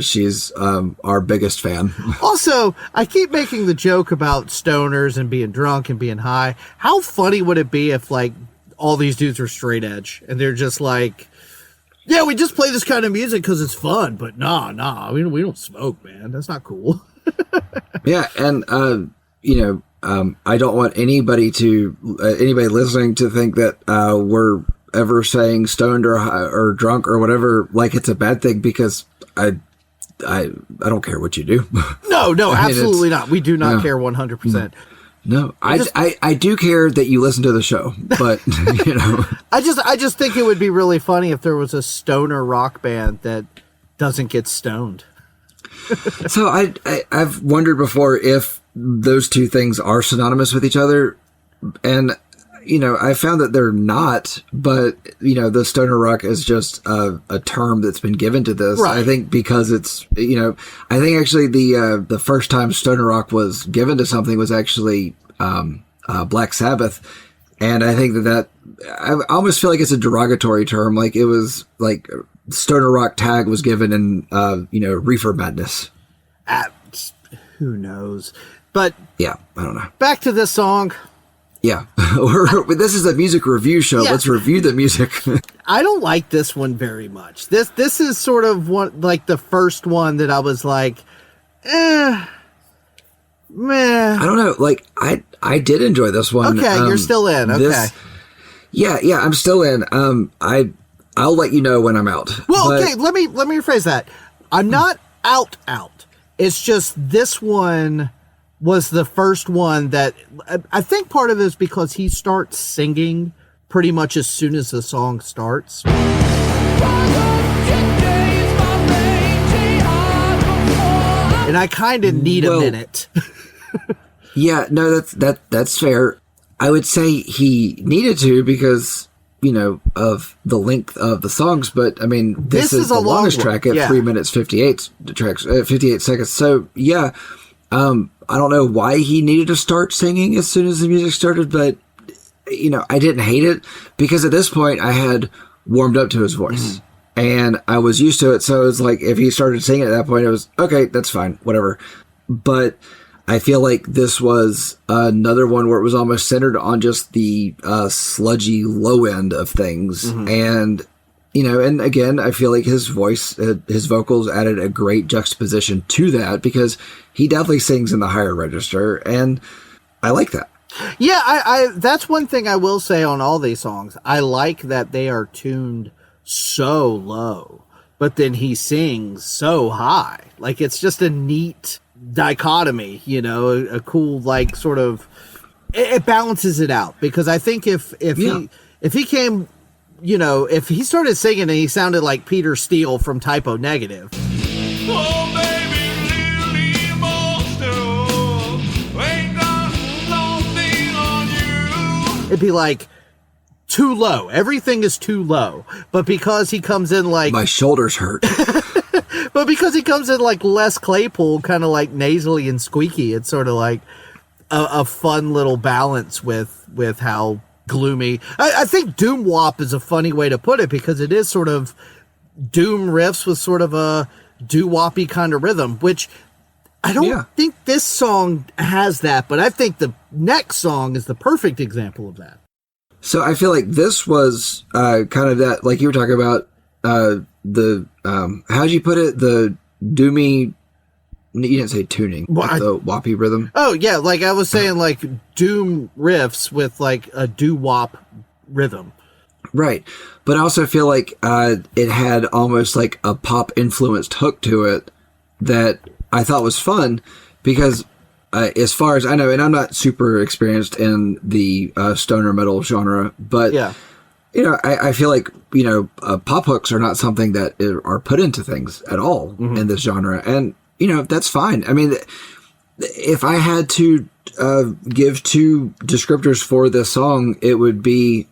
she's our biggest fan. Also, I keep making the joke about stoners and being drunk and being high. How funny would it be if, like, all these dudes are straight edge and they're just like, yeah, we just play this kind of music because it's fun, but nah, we don't smoke, man. That's not cool. Yeah, and I don't want anybody listening to think that we're ever saying stoned or drunk or whatever like it's a bad thing, because I don't care what you do. No, absolutely not. We do not care 100%. No, I do care that you listen to the show, but I just think it would be really funny if there was a stoner rock band that doesn't get stoned. So I've wondered before if those two things are synonymous with each other, and I found that they're not, but, the stoner rock is just a term that's been given to this. Right. I think because it's, I think actually the first time stoner rock was given to something was actually Black Sabbath. And I think that I almost feel like it's a derogatory term. Like, it was like stoner rock tag was given in, Reefer Madness. Who knows? But yeah, I don't know. Back to this song. Yeah, this is a music review show. Yeah. Let's review the music. I don't like this one very much. This is sort of one, like the first one that I was like, meh. I don't know. Like, I did enjoy this one. Okay, you're still in. Okay. Yeah, I'm still in. I'll let you know when I'm out. Well, okay, let me rephrase that. I'm not out. It's just this one was the first one that I think part of it is because he starts singing pretty much as soon as the song starts. And I kind of need a minute. Yeah, no, that's fair. I would say he needed to because, of the length of the songs, but I mean, this is the longest track at 3 minutes 58 seconds. So yeah, I don't know why he needed to start singing as soon as the music started, but, I didn't hate it because at this point I had warmed up to his voice and I was used to it. So it was like, if he started singing at that point, it was, okay, that's fine, whatever. But I feel like this was another one where it was almost centered on just the sludgy low end of things. And, and again, I feel like his voice, his vocals added a great juxtaposition to that because he definitely sings in the higher register. And I like that. Yeah, I that's one thing I will say on all these songs. I like that they are tuned so low, but then he sings so high. Like, it's just a neat dichotomy, you know, a cool, like, sort of, it balances it out. Because I think if he came, you know, if he started singing and he sounded like Peter Steele from Typo Negative. Oh, baby, really monster, ain't got nothing on you. It'd be like too low. Everything is too low. But because he comes in like, My shoulders hurt. but because he comes in like Les Claypool, kind of like nasally and squeaky, it's sort of like a fun little balance with how gloomy. I think doom wop is a funny way to put it, because it is sort of doom riffs with sort of a doo-woppy kind of rhythm, which I don't think this song has that, but I think the next song is the perfect example of that. So I feel like this was kind of that, like you were talking about, how'd you put it? The doomy, you didn't say tuning, like the woppy rhythm. Oh, yeah, like I was saying, like doom riffs with like a doo-wop rhythm. Right. But I also feel like it had almost like a pop influenced hook to it that I thought was fun, because as far as I know, and I'm not super experienced in the stoner metal genre, but you know, I feel like, you know, pop hooks are not something that are put into things at all in this genre. And, you know, that's fine. I mean, if I had to give two descriptors for this song, it would be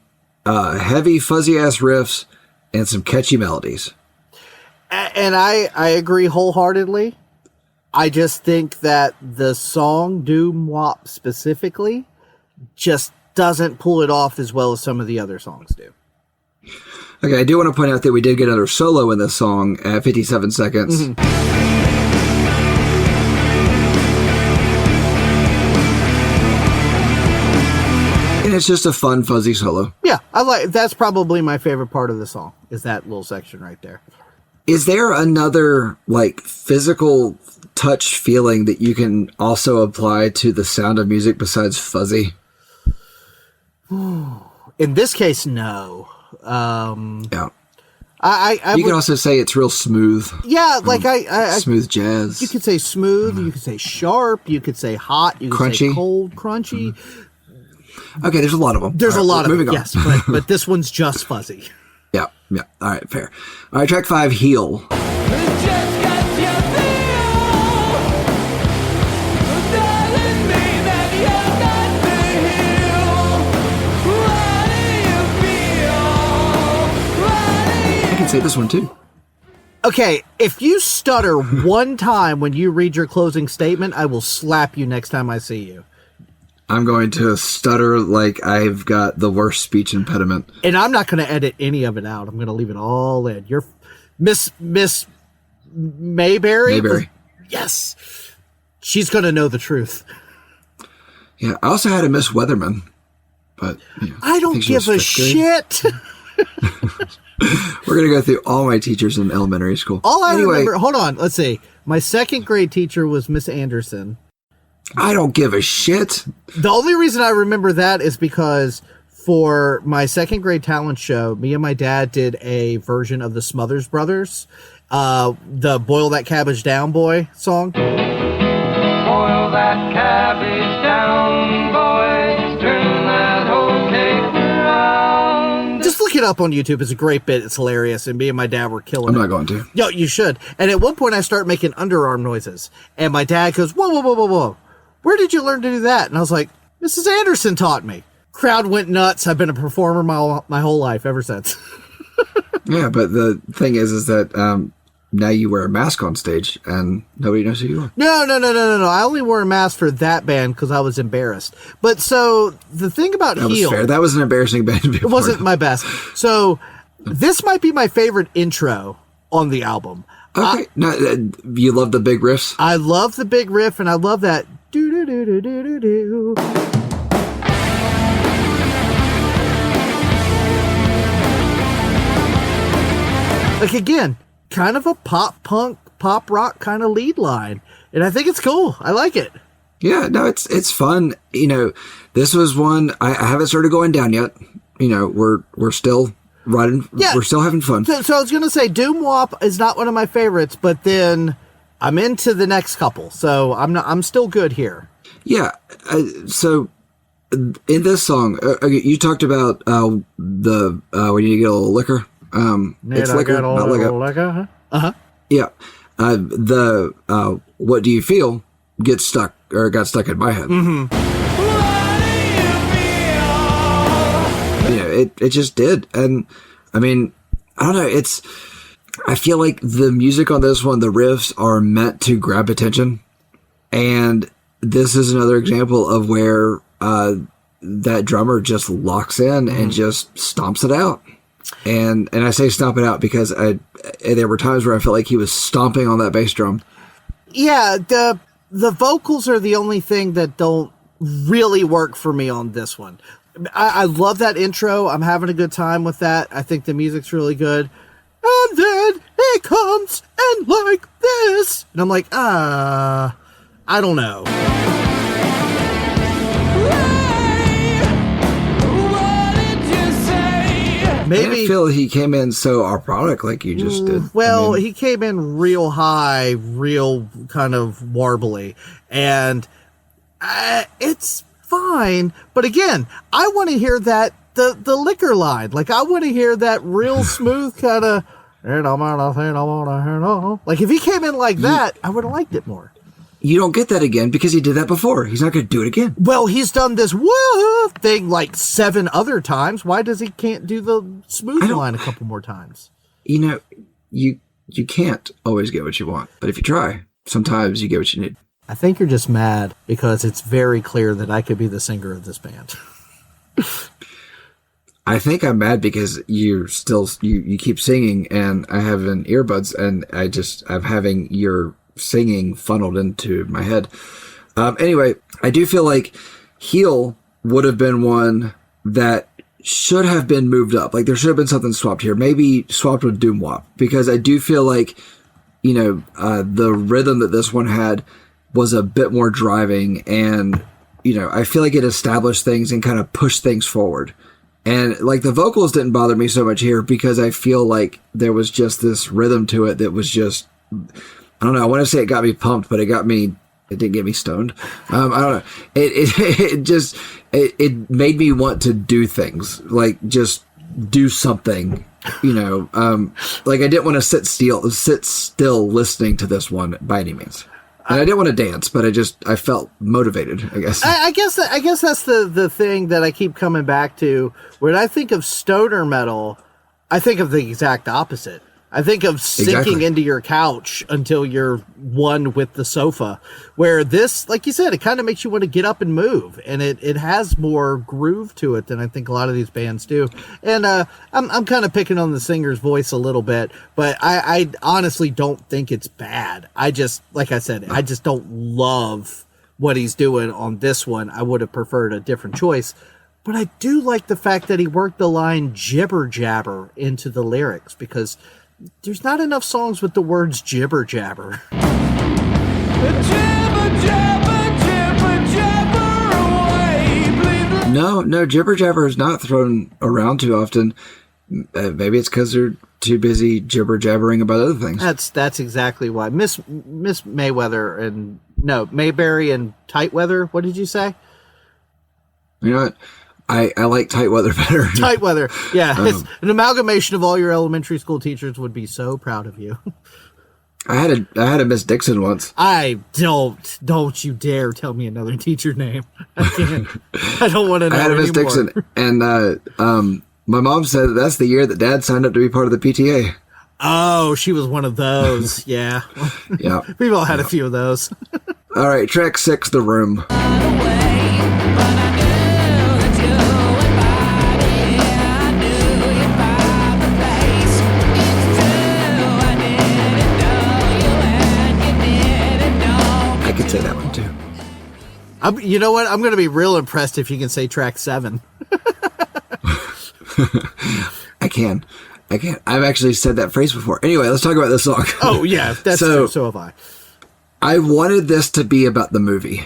heavy, fuzzy-ass riffs and some catchy melodies. And I agree wholeheartedly. I just think that the song Doom Wop specifically just doesn't pull it off as well as some of the other songs do. Okay, I do want to point out that we did get another solo in this song at 57 seconds. And it's just a fun, fuzzy solo. Yeah, that's probably my favorite part of the song, is that little section right there. Is there another, like, physical touch feeling that you can also apply to the sound of music besides fuzzy? In this case, no. Yeah. I you can also say it's real smooth. Yeah, like I smooth jazz. You could say smooth, you could say sharp, you could say hot, you could say cold, crunchy. Okay, there's a lot of them. There's a lot of them, moving on. yes, but this one's just fuzzy. Yeah. All right, fair. All right, track 5, Heal. I can say this one too. Okay, if you stutter one time when you read your closing statement, I will slap you next time I see you. I'm going to stutter like I've got the worst speech impediment. And I'm not going to edit any of it out. I'm going to leave it all in. You're Miss Mayberry? Mayberry. Yes. She's going to know the truth. Yeah, I also had a Miss Weatherman. But you know, I don't give a shit. We're going to go through all my teachers in elementary school. All I remember, hold on, let's see. My second grade teacher was Miss Anderson. I don't give a shit. The only reason I remember that is because for my second grade talent show, me and my dad did a version of the Smothers Brothers, the Boil That Cabbage Down Boy song. Boil that cabbage down, boys, turn that whole cake around. Just look it up on YouTube. It's a great bit. It's hilarious. And me and my dad were killing it. I'm not going to. Yo, you should. And at one point I start making underarm noises. And my dad goes, whoa, whoa, whoa, whoa, whoa. Where did you learn to do that? And I was like, Mrs. Anderson taught me. Crowd went nuts. I've been a performer my whole life ever since. Yeah, but the thing is that now you wear a mask on stage and nobody knows who you are. No. I only wore a mask for that band because I was embarrassed. But so the thing about That was Heal, fair. That was an embarrassing band to be a it part wasn't of. my best. So this might be my favorite intro on the album. Okay. You love the big riffs? I love the big riff, and I love that do do do do do do do. Like, again, kind of a pop punk, pop rock kind of lead line, and I think it's cool. I like it. Yeah, no, it's fun. This was one I haven't started going down yet. We're still riding. Yeah. We're still having fun. So I was gonna say Doom Wop is not one of my favorites, but then I'm into the next couple, so I'm still good here. Yeah. So in this song, you talked about when you get a little liquor. It's liquor, not liquor. Uh-huh. Yeah. What do you feel got stuck in my head. Mm-hmm. It just did. And I mean, I don't know. I feel like the music on this one, the riffs are meant to grab attention. And this is another example of where, that drummer just locks in and just stomps it out. And I say stomp it out because there were times where I felt like he was stomping on that bass drum. Yeah, the vocals are the only thing that don't really work for me on this one. I love that intro. I'm having a good time with that. I think the music's really good. And then it comes and like this. And I'm like, I don't know. Maybe I feel he came in so operatic like you just did. Well, he came in real high, real kind of warbly, and it's fine. But again, I want to hear that the liquor line. Like I want to hear that real smooth kind of. Like if he came in like that, I would have liked it more. You don't get that again because he did that before. He's not going to do it again. Well, he's done this whoa thing like 7 other times. Why does he can't do the smooth line a couple more times? You can't always get what you want, but if you try, sometimes you get what you need. I think you're just mad because it's very clear that I could be the singer of this band. I think I'm mad because you keep singing and I have an earbuds and I'm having your singing funneled into my head. Anyway, I do feel like Heel would have been one that should have been moved up. Like there should have been something swapped here. Maybe swapped with Doom Wop because I do feel like, the rhythm that this one had was a bit more driving and, I feel like it established things and kind of pushed things forward. And like the vocals didn't bother me so much here because I feel like there was just this rhythm to it that was just, I don't know. I want to say it got me pumped, but it didn't get me stoned. I don't know. It made me want to do things like just do something, like I didn't want to sit still listening to this one by any means. And I didn't want to dance, but I felt motivated, I guess. I guess that's the thing that I keep coming back to. When I think of stoner metal, I think of the exact opposite. I think of sinking into your couch until you're one with the sofa. Where this, like you said, it kind of makes you want to get up and move, and it has more groove to it than I think a lot of these bands do. And I'm kind of picking on the singer's voice a little bit, but I honestly don't think it's bad. Like I said, I just don't love what he's doing on this one. I would have preferred a different choice. But I do like the fact that he worked the line jibber jabber into the lyrics because there's not enough songs with the words jibber jabber. No, jibber jabber is not thrown around too often. Maybe it's because they're too busy jibber jabbering about other things. That's exactly why. Miss Mayweather and Mayberry and Tightweather. What did you say? You know what? I like Tightweather better. Tightweather, yeah. It's an amalgamation of all your elementary school teachers would be so proud of you. I had a Miss Dixon once. Don't you dare tell me another teacher name. I can't. I don't want to know. I had a Miss Dixon, and my mom said that's the year that Dad signed up to be part of the PTA. Oh, she was one of those. Yeah. Yeah. We've all had a few of those. All right, track 6, The Room. I could say that one too. You know what? I'm going to be real impressed if you can say track 7. I can. I've actually said that phrase before. Anyway, let's talk about this song. Oh, yeah. That's true. So have I. I wanted this to be about the movie.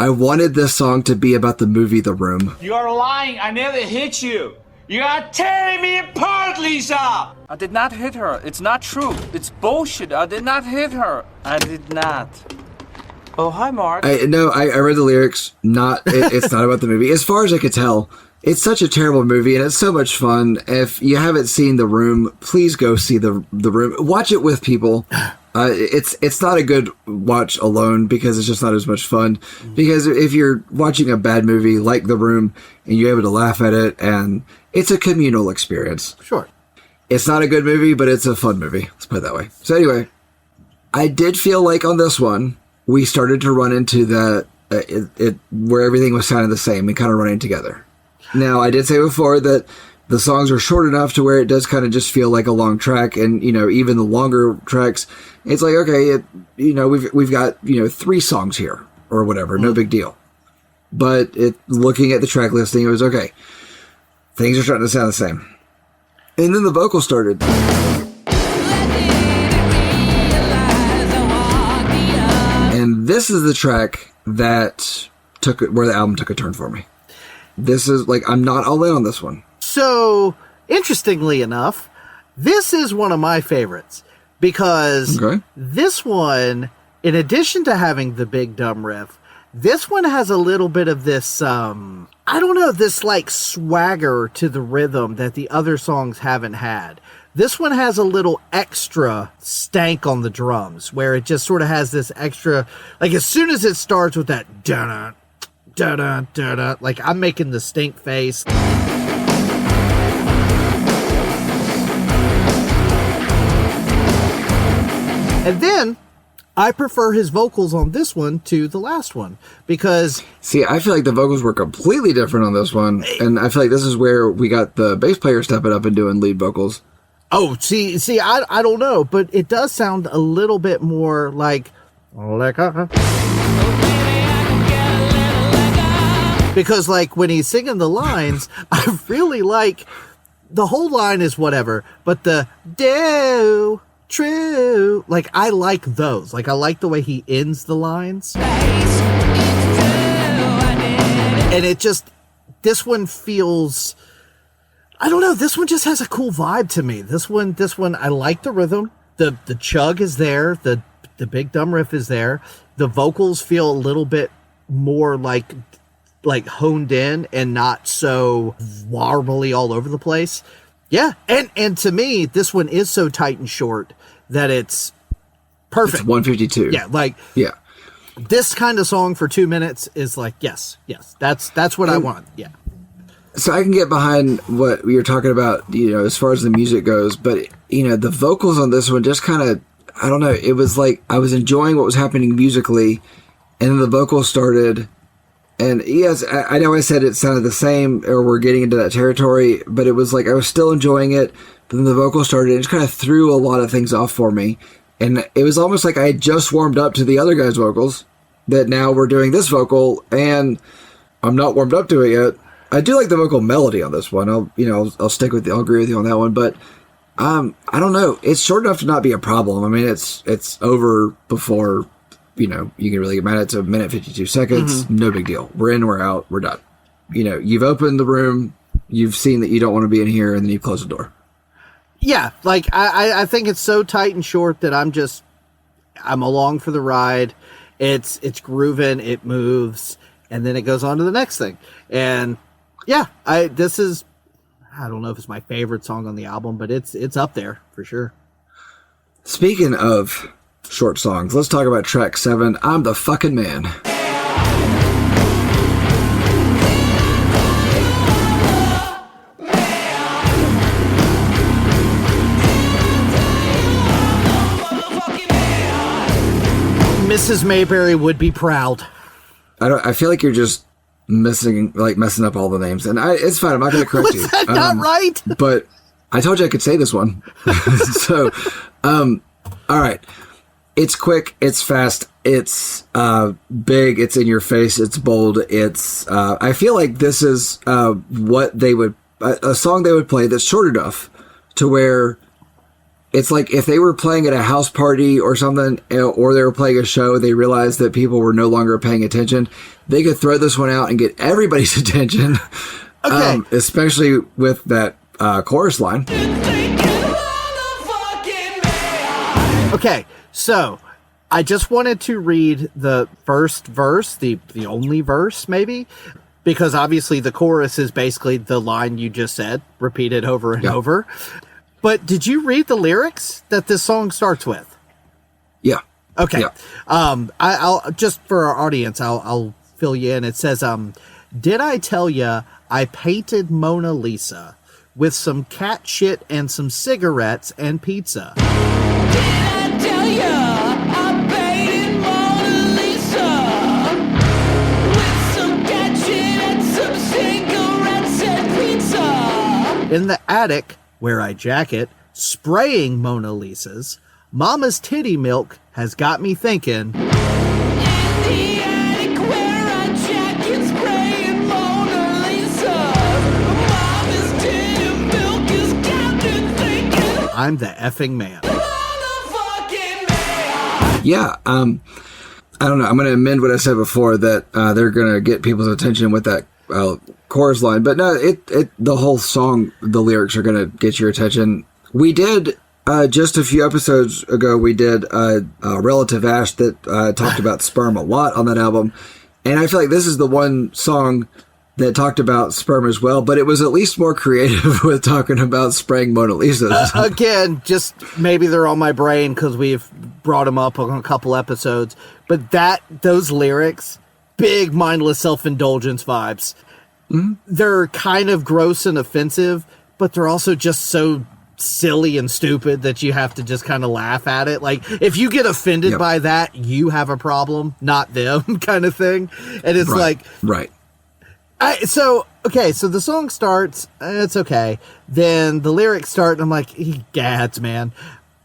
I wanted this song to be about the movie The Room. You are lying. I never hit you. You are tearing me apart, Lisa. I did not hit her. It's not true. It's bullshit. I did not hit her. I did not. Oh, hi, Mark. I read the lyrics. It's not about the movie. As far as I could tell, it's such a terrible movie, and it's so much fun. If you haven't seen The Room, please go see The Room. Watch it with people. It's not a good watch alone because it's just not as much fun. Because if you're watching a bad movie like The Room and you're able to laugh at it, and it's a communal experience. Sure. It's not a good movie, but it's a fun movie. Let's put it that way. So anyway, I did feel like on this one, we started to run into where everything was sounding the same and kind of running together. Now, I did say before that the songs are short enough to where it does kind of just feel like a long track, and even the longer tracks, it's like, okay, we've got 3 songs here or whatever, no big deal. But looking at the track listing, it was okay. Things are starting to sound the same, and then the vocal started. And this is the track that where the album took a turn for me. This is like, I'm not all in on this one. So, interestingly enough, this is one of my favorites because this one, in addition to having the big dumb riff, this one has a little bit of this, this like swagger to the rhythm that the other songs haven't had. This one has a little extra stank on the drums where it just sort of has this extra, like as soon as it starts with that da-da, da-da, da-da, like I'm making the stink face. And then I prefer his vocals on this one to the last one because... See, I feel like the vocals were completely different on this one, and I feel like this is where we got the bass player stepping up and doing lead vocals. Oh, see, I don't know, but it does sound a little bit more like because like when he's singing the lines, I really like the whole line is whatever, but the do true, like I like those. Like I like the way he ends the lines. And it just, this one feels, I don't know, this one just has a cool vibe to me. This one, I like the rhythm. The chug is there. The big dumb riff is there. The vocals feel a little bit more like honed in and not so warbly all over the place. Yeah. And to me, this one is so tight and short that it's perfect. It's 152. Yeah. Like, yeah. This kind of song for 2 minutes is like, yes, that's what I want. Yeah. So I can get behind what you're talking about, as far as the music goes, but, the vocals on this one just kind of, I don't know, it was like I was enjoying what was happening musically, and then the vocals started, and yes, I know I said it sounded the same, or we're getting into that territory, but it was like I was still enjoying it, but then the vocals started, and it just kind of threw a lot of things off for me, and it was almost like I had just warmed up to the other guy's vocals, that now we're doing this vocal, and I'm not warmed up to it yet. I do like the vocal melody on this one. I'll stick with you. I'll agree with you on that one. But I don't know. It's short enough to not be a problem. I mean, it's over before you can really get mad. It's a minute 52 seconds. Mm-hmm. No big deal. We're in. We're out. We're done. You've opened the room. You've seen that you don't want to be in here, and then you close the door. Yeah, like I think it's so tight and short that I'm along for the ride. It's grooving. It moves, and then it goes on to the next thing. And yeah, I don't know if it's my favorite song on the album, but it's up there for sure. Speaking of short songs, let's talk about track 7, I'm the Fucking Man. Mrs. Mayberry would be proud. I feel like you're just messing up all the names, and it's fine. I'm not going to correct you. Was that not right? But I told you I could say this one. So, all right. It's quick. It's fast. It's big. It's in your face. It's bold. It's. I feel like this is what they would a song they would play that's short enough to where it's like if they were playing at a house party or something, or they were playing a show, they realized that people were no longer paying attention. They could throw this one out and get everybody's attention. Okay. Especially with that chorus line. Okay, so I just wanted to read the first verse, the only verse maybe, because obviously the chorus is basically the line you just said, repeated over and over. But did you read the lyrics that this song starts with? Yeah. Okay. Yeah. I'll just for our audience, I'll fill you in. It says, did I tell ya I painted Mona Lisa with some cat shit and some cigarettes and pizza? Did I tell ya I painted Mona Lisa with some cat shit and some cigarettes and pizza? In the attic, where I jacket, spraying Mona Lisas, Mama's titty milk has got me thinking. In the attic where I jacket spraying Mona Lisa, Mama's titty milk has got me thinking. I'm the effing man. Motherfucking man. Yeah. I don't know. I'm going to amend what I said before that they're going to get people's attention with that chorus line. But no, the whole song, the lyrics are going to get your attention. We did, just a few episodes ago, we did Relative Ash that talked about sperm a lot on that album. And I feel like this is the one song that talked about sperm as well, but it was at least more creative with talking about spraying Mona Lisas. Again, just maybe they're on my brain because we've brought them up on a couple episodes. But those lyrics, big mindless self-indulgence vibes. Mm-hmm. They're kind of gross and offensive, but they're also just so silly and stupid that you have to just kind of laugh at it. Like, if you get offended by that, you have a problem, not them, kind of thing. And it's Right. So the song starts, it's okay. Then the lyrics start, and I'm like, he gads, man.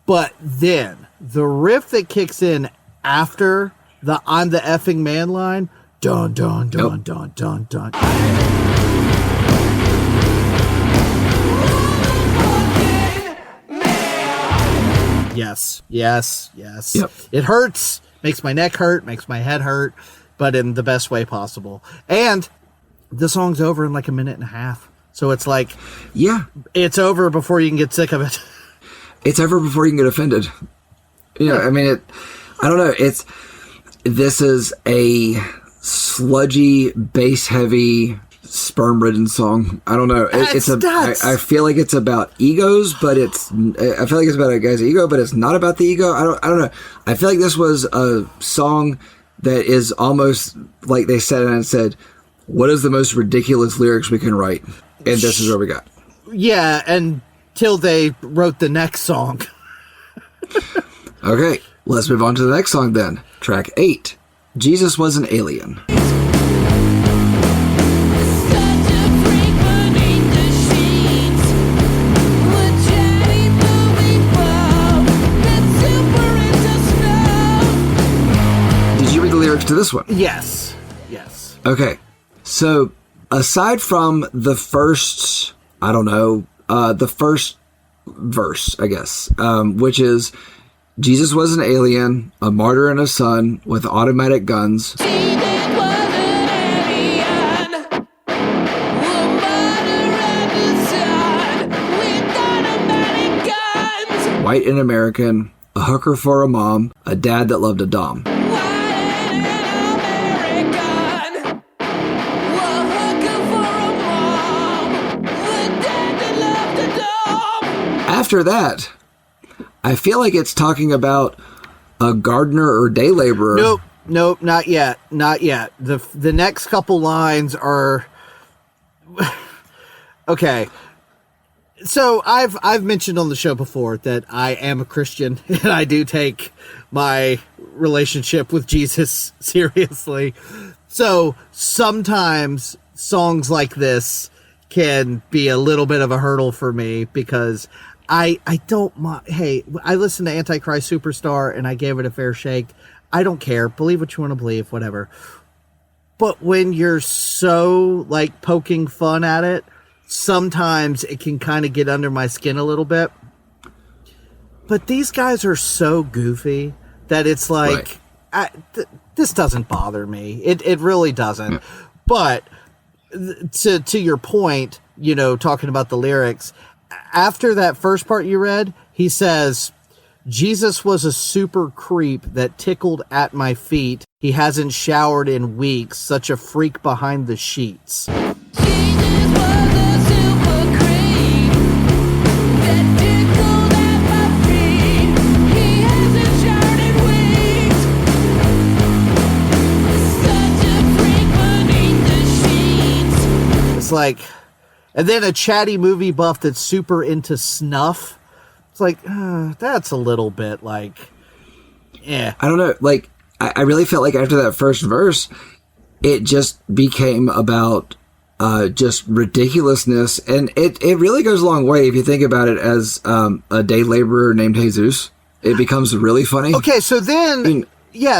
But then the riff that kicks in after the I'm the effing man line, dun, dun, dun, dun, dun, dun. Yes. Yep. It hurts, makes my neck hurt, makes my head hurt, but in the best way possible. And the song's over in like a minute and a half. So it's like, it's over before you can get sick of it. It's over before you can get offended. I mean, I don't know. This is a sludgy, bass heavy, sperm ridden song. I don't know. I feel like it's about egos, but I feel like it's about a guy's ego, but it's not about the ego. I don't know. I feel like this was a song that is almost like they sat down and said, what is the most ridiculous lyrics we can write? And this is what we got. Yeah, until they wrote the next song. Okay, let's move on to the next song then. Track 8. Jesus Was an Alien. Did you read the lyrics to this one? Yes. Okay. So, aside from the first, the first verse, I guess, which is, Jesus was an alien, a martyr and a son with automatic guns. White and American, a hooker for a mom, a dad that loved a dom. After that, I feel like it's talking about a gardener or day laborer. Nope, not yet. The next couple lines are okay. So I've mentioned on the show before that I am a Christian and I do take my relationship with Jesus seriously. So sometimes songs like this can be a little bit of a hurdle for me because I don't mind. Hey, I listened to Antichrist Superstar and I gave it a fair shake. I don't care. Believe what you want to believe, whatever. But when you're so like poking fun at it, sometimes it can kind of get under my skin a little bit. But these guys are so goofy that it's like, this doesn't bother me. It really doesn't. Yeah. But to your point, talking about the lyrics, after that first part you read, he says, Jesus was a super creep that tickled at my feet. He hasn't showered in weeks, such a freak behind the sheets. Jesus was a super creep that tickled at my feet. He hasn't showered in weeks, such a freak beneath the sheets. It's like, and then a chatty movie buff that's super into snuff. It's like, that's a little bit like, I don't know. Like, I really felt like after that first verse, it just became about just ridiculousness. And it really goes a long way if you think about it as a day laborer named Jesus. It becomes really funny. Okay, so then,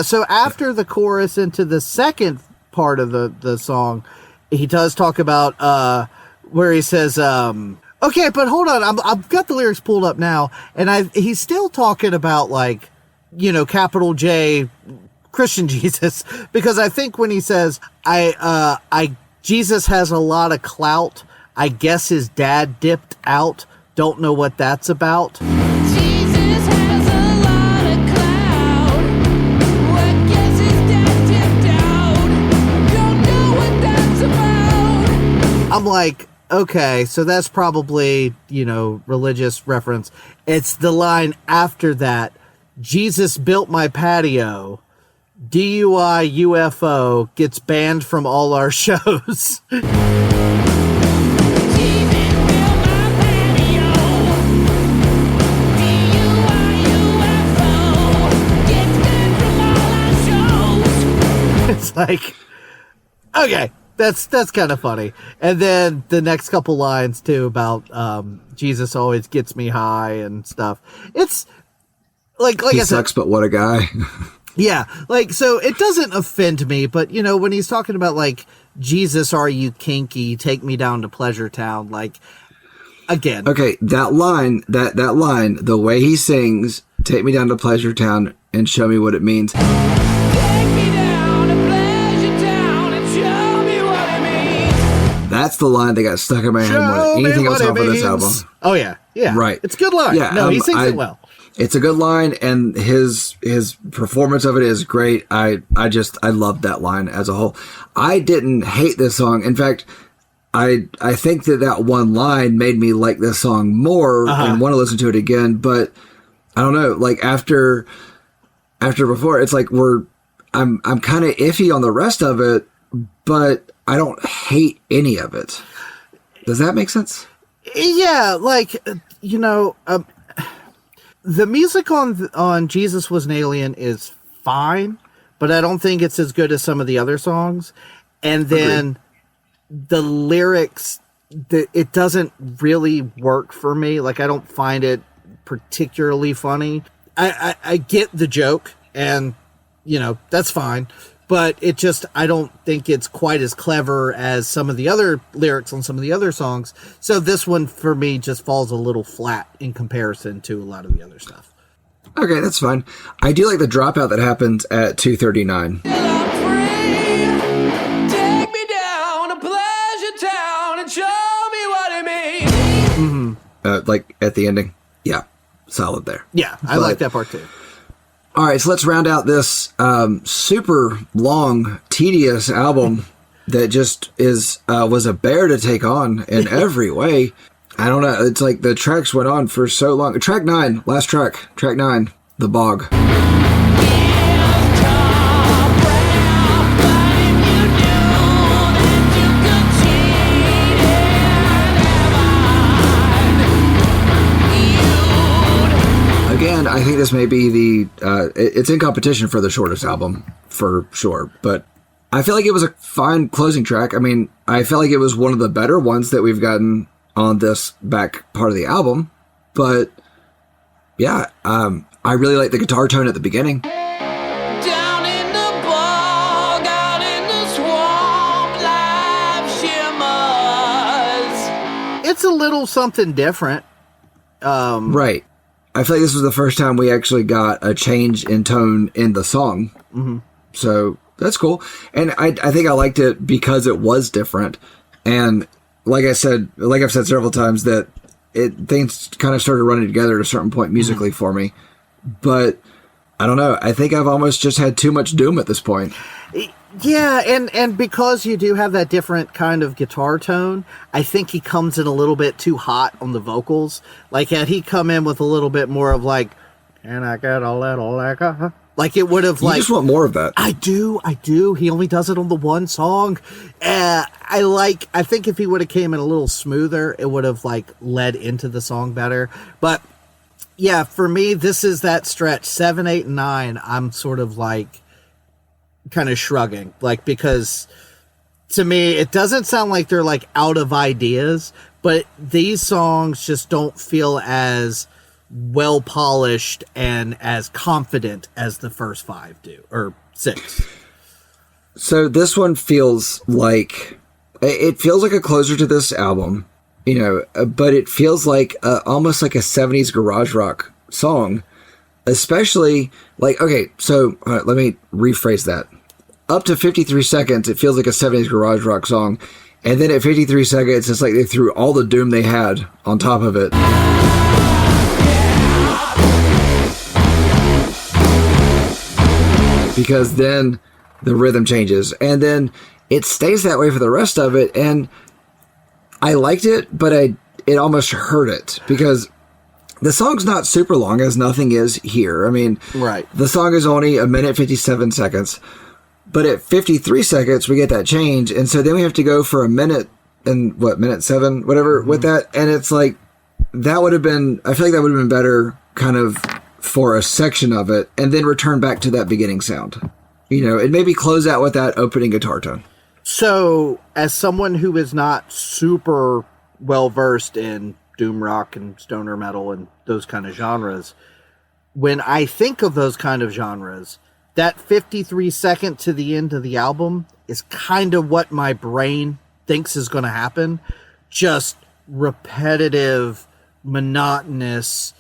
so after the chorus into the second part of the song, he does talk about where he says, okay, but hold on, I've got the lyrics pulled up now, and he's still talking about, like, capital J Christian Jesus, because I think when he says, Jesus has a lot of clout, I guess his dad dipped out, don't know what that's about. Jesus has a lot of clout, I guess his dad dipped out, don't know what that's about. I'm like, okay, so that's probably, religious reference. It's the line after that. Jesus built my patio. DUI UFO gets banned from all our shows. It's like, okay. That's kind of funny. And then the next couple lines too about Jesus always gets me high and stuff. It's like he sucks, but what a guy. Yeah, like, so it doesn't offend me, but when he's talking about like, Jesus, are you kinky? Take me down to Pleasure Town. Like, again. Okay, that line, the way he sings, take me down to Pleasure Town and show me what it means. That's the line that got stuck in my head more than anything else off of this album. Oh, yeah. Right. It's a good line. Yeah, no, he sings it well. It's a good line, and his performance of it is great. I love that line as a whole. I didn't hate this song. In fact, I think that one line made me like this song more and want to listen to it again. But I don't know, like after before, it's like I'm kind of iffy on the rest of it, but I don't hate any of it. Does that make sense? Yeah, like, the music on Jesus Was an Alien is fine, but I don't think it's as good as some of the other songs. And then the lyrics, it doesn't really work for me. Like, I don't find it particularly funny. I get the joke, and, that's fine. But I don't think it's quite as clever as some of the other lyrics on some of the other songs. So this one, for me, just falls a little flat in comparison to a lot of the other stuff. Okay, that's fine. I do like the dropout that happens at 2:39. Take me down to Pleasure Town and show me what it means. Like at the ending. Yeah, solid there. Yeah, I like that part too. All right, so let's round out this super long, tedious album that just was a bear to take on in every way. I don't know. It's like the tracks went on for so long. Track 9, last track. Track 9, The Bog. Again, I think this may be it's in competition for the shortest album, for sure. But I feel like it was a fine closing track. I mean, I felt like it was one of the better ones that we've gotten on this back part of the album. But yeah, I really like the guitar tone at the beginning. Down in the bog, out in the swamp, life shimmers. It's a little something different. Right. I feel like this was the first time we actually got a change in tone in the song. Mm-hmm. So that's cool. And I think I liked it because it was different. And like I've said several times, that things kind of started running together at a certain point musically for me. But I don't know. I think I've almost just had too much Doom at this point. Yeah, and because you do have that different kind of guitar tone, I think he comes in a little bit too hot on the vocals. Like, had he come in with a little bit more of like, can I get a little like a... Like, it would have, like... You just want more of that. I do. He only does it on the one song. I think if he would have came in a little smoother, it would have, like, led into the song better. But, yeah, for me, this is that stretch. 7, 8, and 9, I'm sort of, like, kind of shrugging. Like, because, to me, it doesn't sound like they're, like, out of ideas. But these songs just don't feel as... well polished and as confident as the first 5 do, or 6. So this one feels like a closer to this album, but it feels like almost like a 70s garage rock song, especially like, okay, so let me rephrase that. Up to 53 seconds, it feels like a 70s garage rock song. And then at 53 seconds, it's like they threw all the Doom they had on top of it. Because then the rhythm changes, and then it stays that way for the rest of it. And I liked it, but it almost hurt it, because the song's not super long, as nothing is here. I mean, right. The song is only 1:57 seconds, but at 53 seconds we get that change, and so then we have to go for a minute and minute 7, whatever, with that. And it's like, that would have been, I feel like that would have been better, kind of, for a section of it, and then return back to that beginning sound. And maybe close out with that opening guitar tone. So, as someone who is not super well versed in doom rock and stoner metal and those kind of genres, when I think of those kind of genres, that 53 second to the end of the album is kind of what my brain thinks is going to happen. Just repetitive, monotonous,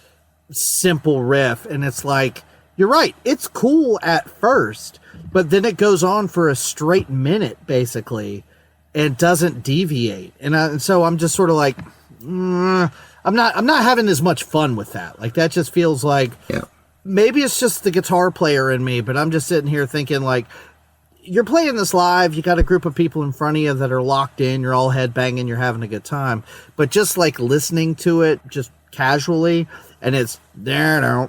simple riff. And it's like, you're right, it's cool at first, but then it goes on for a straight minute basically and doesn't deviate. And so I'm just sort of like, I'm not having as much fun with that. Like, that just feels like, maybe it's just the guitar player in me, but I'm just sitting here thinking, like, you're playing this live, you got a group of people in front of you that are locked in, you're all headbanging, you're having a good time, but just like listening to it just casually, and it's there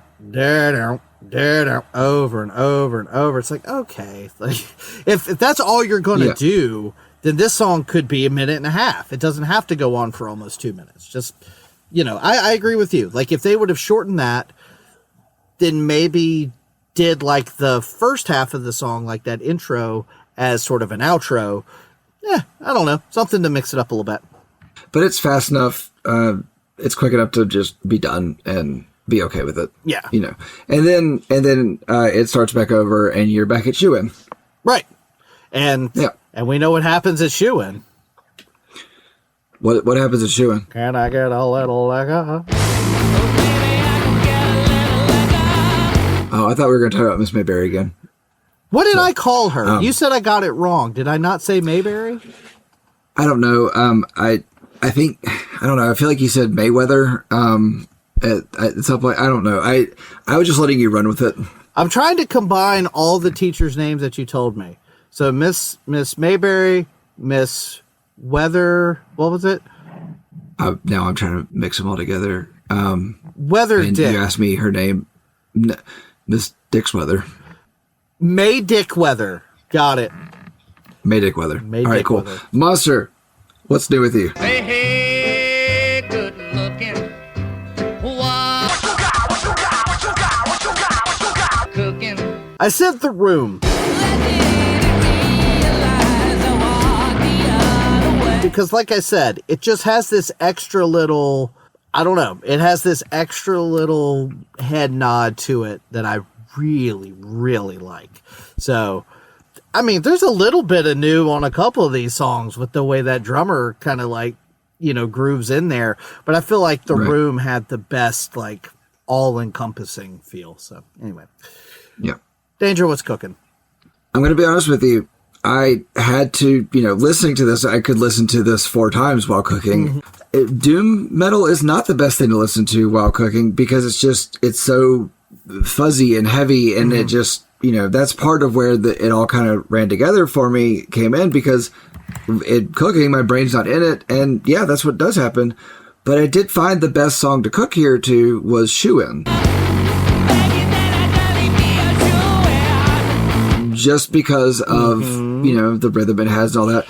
over and over and over. It's like, okay, like, if that's all you're gonna do, then this song could be 1.5 minutes. It doesn't have to go on for almost 2 minutes. Just, I agree with you. Like, if they would have shortened that, then maybe did like the first half of the song, like that intro, as sort of an outro. I don't know, something to mix it up a little bit. But it's fast enough. It's quick enough to just be done and be okay with it. Yeah. And then it starts back over and you're back at SHOO-IN. Right. And we know what happens at SHOO-IN. What happens at SHOO-IN? Can I get a little like a... Oh, I thought we were going to talk about Miss Mayberry again. What did I call her? You said I got it wrong. Did I not say Mayberry? I don't know. I think, I don't know. I feel like you said Mayweather. At some point, I don't know. I was just letting you run with it. I'm trying to combine all the teachers' names that you told me. So Miss Mayberry, Miss Weather, what was it? Now I'm trying to mix them all together. Weather and Dick. You asked me her name, Miss Dicksweather. May Dickweather. Got it. May Dickweather. May all right, cool. Dickweather. Monster, what's new with you? Hey, hey, good looking. What you got? Cooking. I said The Room. Because like I said, it just has this extra little, I don't know, it has this extra little head nod to it that I really, really like. So, I mean, there's a little bit of new on a couple of these songs with the way that drummer kind of like, grooves in there. But I feel like The Room had the best, like, all-encompassing feel. So anyway, Yeah. Danger, what's cooking? I'm going to be honest with you. I had to, listening to this, I could listen to this 4 times while cooking. Doom metal is not the best thing to listen to while cooking because it's so fuzzy and heavy, and it just, that's part of where it all kind of ran together for me, came in, because cooking, my brain's not in it, and yeah, that's what does happen. But I did find the best song to cook here to was "SHOO-IN." Just because of, the rhythm it has and all that.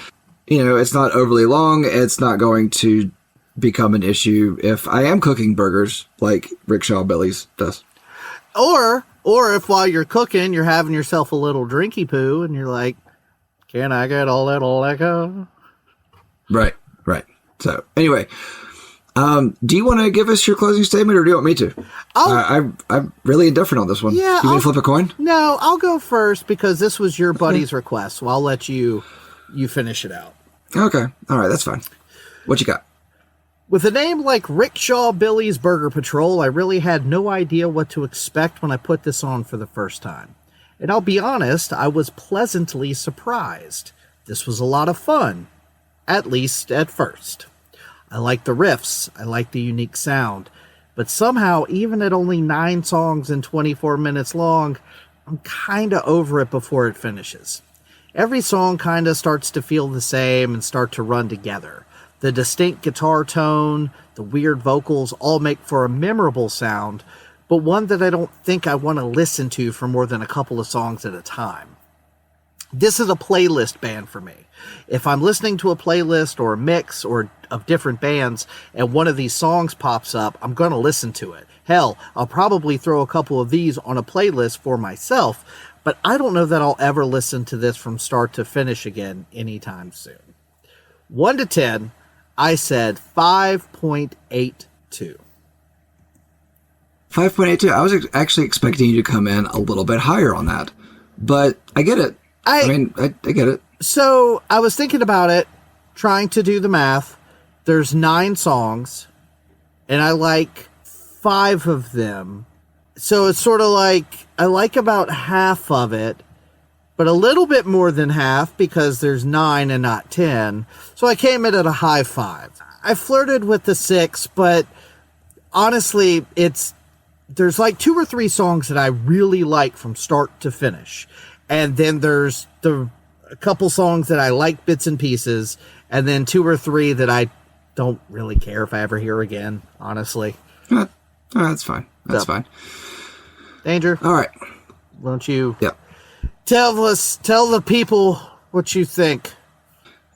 It's not overly long. It's not going to become an issue if I am cooking burgers like Rickshaw Billie's does. Or if while you're cooking, you're having yourself a little drinky poo and you're like, can I get a little liquor? Right. So anyway, do you want to give us your closing statement, or do you want me to? I'm really indifferent on this one. Yeah, you want to flip a coin? No, I'll go first because this was your buddy's request. So I'll let you finish it out. Okay. All right. That's fine. What you got? With a name like Rickshaw Billie's Burger Patrol, I really had no idea what to expect when I put this on for the first time. And I'll be honest, I was pleasantly surprised. This was a lot of fun, at least at first. I like the riffs, I like the unique sound, but somehow, even at only 9 songs and 24 minutes long, I'm kinda over it before it finishes. Every song kinda starts to feel the same and start to run together. The distinct guitar tone, the weird vocals all make for a memorable sound, but one that I don't think I want to listen to for more than a couple of songs at a time. This is a playlist band for me. If I'm listening to a playlist or a mix or of different bands and one of these songs pops up, I'm going to listen to it. Hell, I'll probably throw a couple of these on a playlist for myself, but I don't know that I'll ever listen to this from start to finish again anytime soon. 1 to 10, I said 5.82. 5.82. I was actually expecting you to come in a little bit higher on that, but I get it. I get it. So I was thinking about it, trying to do the math. There's 9 songs, and I like 5 of them. So it's sort of like I like about half of it, but a little bit more than half because there's 9 and not 10. So I came in at a high 5. I flirted with the 6, but honestly, there's like 2 or 3 songs that I really like from start to finish. And then there's a couple songs that I like bits and pieces, and then 2 or 3 that I don't really care if I ever hear again, honestly. That's fine. That's fine. Danger. All right. Why don't you... Yep. Tell the people what you think.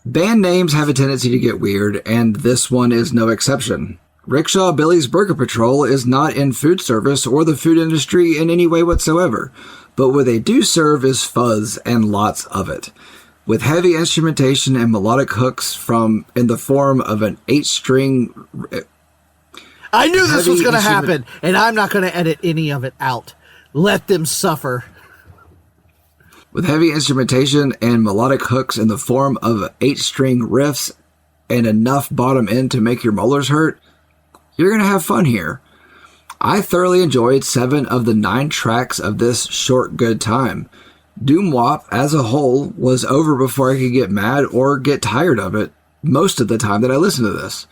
Band names have a tendency to get weird, and this one is no exception. Rickshaw Billie's Burger Patrol is not in food service or the food industry in any way whatsoever, but what they do serve is fuzz and lots of it. With heavy instrumentation and melodic hooks in the form of an 8-string... I knew this was going to happen, and I'm not going to edit any of it out. Let them suffer. With heavy instrumentation and melodic hooks in the form of 8-string riffs and enough bottom end to make your molars hurt, you're going to have fun here. I thoroughly enjoyed 7 of the 9 tracks of this short good time. Doom Wop as a whole was over before I could get mad or get tired of it most of the time that I listened to this.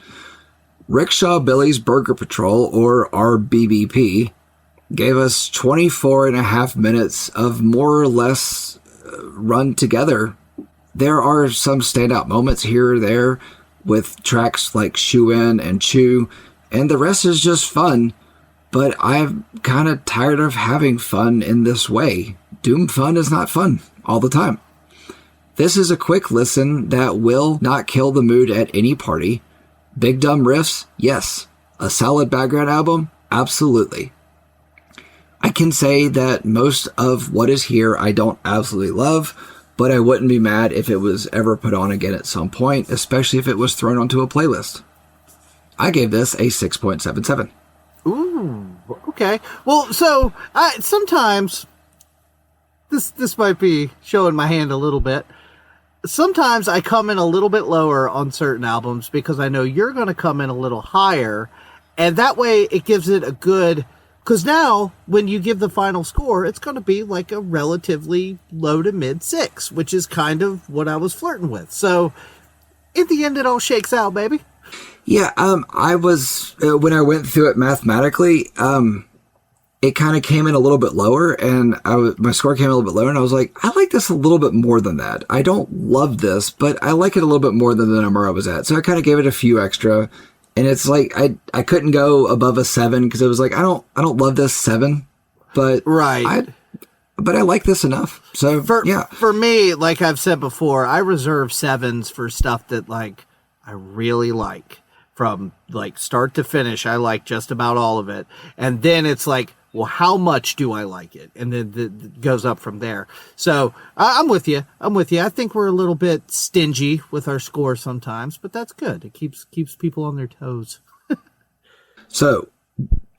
Rickshaw Billie's Burger Patrol, or RBBP, gave us 24 and a half minutes of more or less run together. There are some standout moments here or there with tracks like SHOO-IN and CHOO, and the rest is just fun, but I'm kind of tired of having fun in this way. Doom fun is not fun all the time. This is a quick listen that will not kill the mood at any party. Big dumb riffs? Yes. A solid background album? Absolutely. I can say that most of what is here I don't absolutely love, but I wouldn't be mad if it was ever put on again at some point, especially if it was thrown onto a playlist. I gave this a 6.77. Ooh, okay. Well, so sometimes this might be showing my hand a little bit. Sometimes I come in a little bit lower on certain albums because I know you're going to come in a little higher, and that way it gives it a good Because now, when you give the final score, it's going to be like a relatively low to mid 6, which is kind of what I was flirting with. So, in the end, it all shakes out, baby. Yeah, I was, when I went through it mathematically, it kind of came in a little bit lower, and my score came in a little bit lower, and I was like, I like this a little bit more than that. I don't love this, but I like it a little bit more than the number I was at. So I kind of gave it a few extra. And it's like I couldn't go above a 7 because it was like I don't love this 7, but right. But I like this enough. So for me, like I've said before, I reserve 7s for stuff that like I really like from like start to finish. I like just about all of it, and then it's like, well, how much do I like it? And then it goes up from there. So I'm with you. I think we're a little bit stingy with our score sometimes, but that's good. It keeps people on their toes. So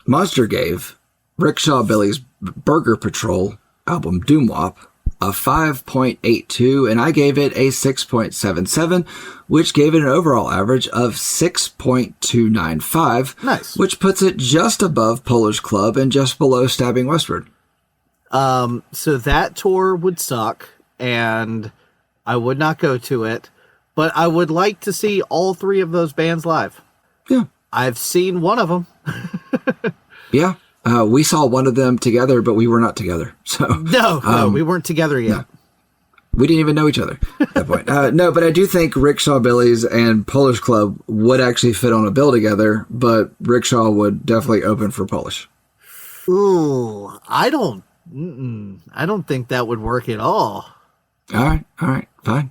Monster gave Rickshaw Billie's Burger Patrol album Doom Wop a 5.82, and I gave it a 6.77, which gave it an overall average of 6.295. Nice. Which puts it just above Polish Club and just below Stabbing Westward. So that tour would suck, and I would not go to it, but I would like to see all 3 of those bands live. Yeah. I've seen one of them. Yeah. We saw one of them together, but we were not together. So No, we weren't together yet. No. We didn't even know each other at that point. No, but I do think Rickshaw Billies and Polish Club would actually fit on a bill together, but Rickshaw would definitely open for Polish. Ooh, I don't think that would work at all. All right, fine.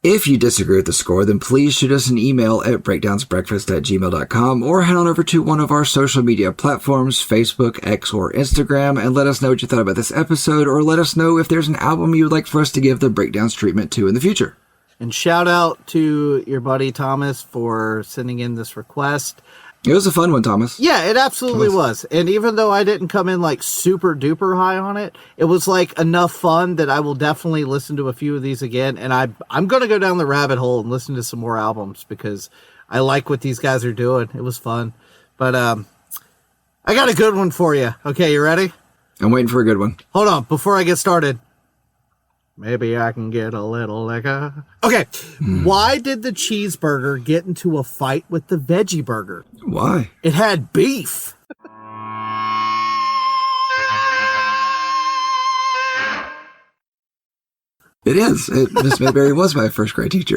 If you disagree with the score, then please shoot us an email at breakdownsbreakfast@gmail.com or head on over to one of our social media platforms, Facebook, X, or Instagram, and let us know what you thought about this episode, or let us know if there's an album you would like for us to give the Breakdowns treatment to in the future. And shout out to your buddy Thomas for sending in this request. It was a fun one, Thomas. Yeah, it absolutely was. And even though I didn't come in like super duper high on it, it was like enough fun that I will definitely listen to a few of these again. And I'm going to go down the rabbit hole and listen to some more albums because I like what these guys are doing. It was fun. But I got a good one for you. Okay, you ready? I'm waiting for a good one. Hold on, before I get started. Maybe I can get a little liquor. Okay, Why did the cheeseburger get into a fight with the veggie burger? Why? It had beef. It is. Miss Mayberry was my first grade teacher.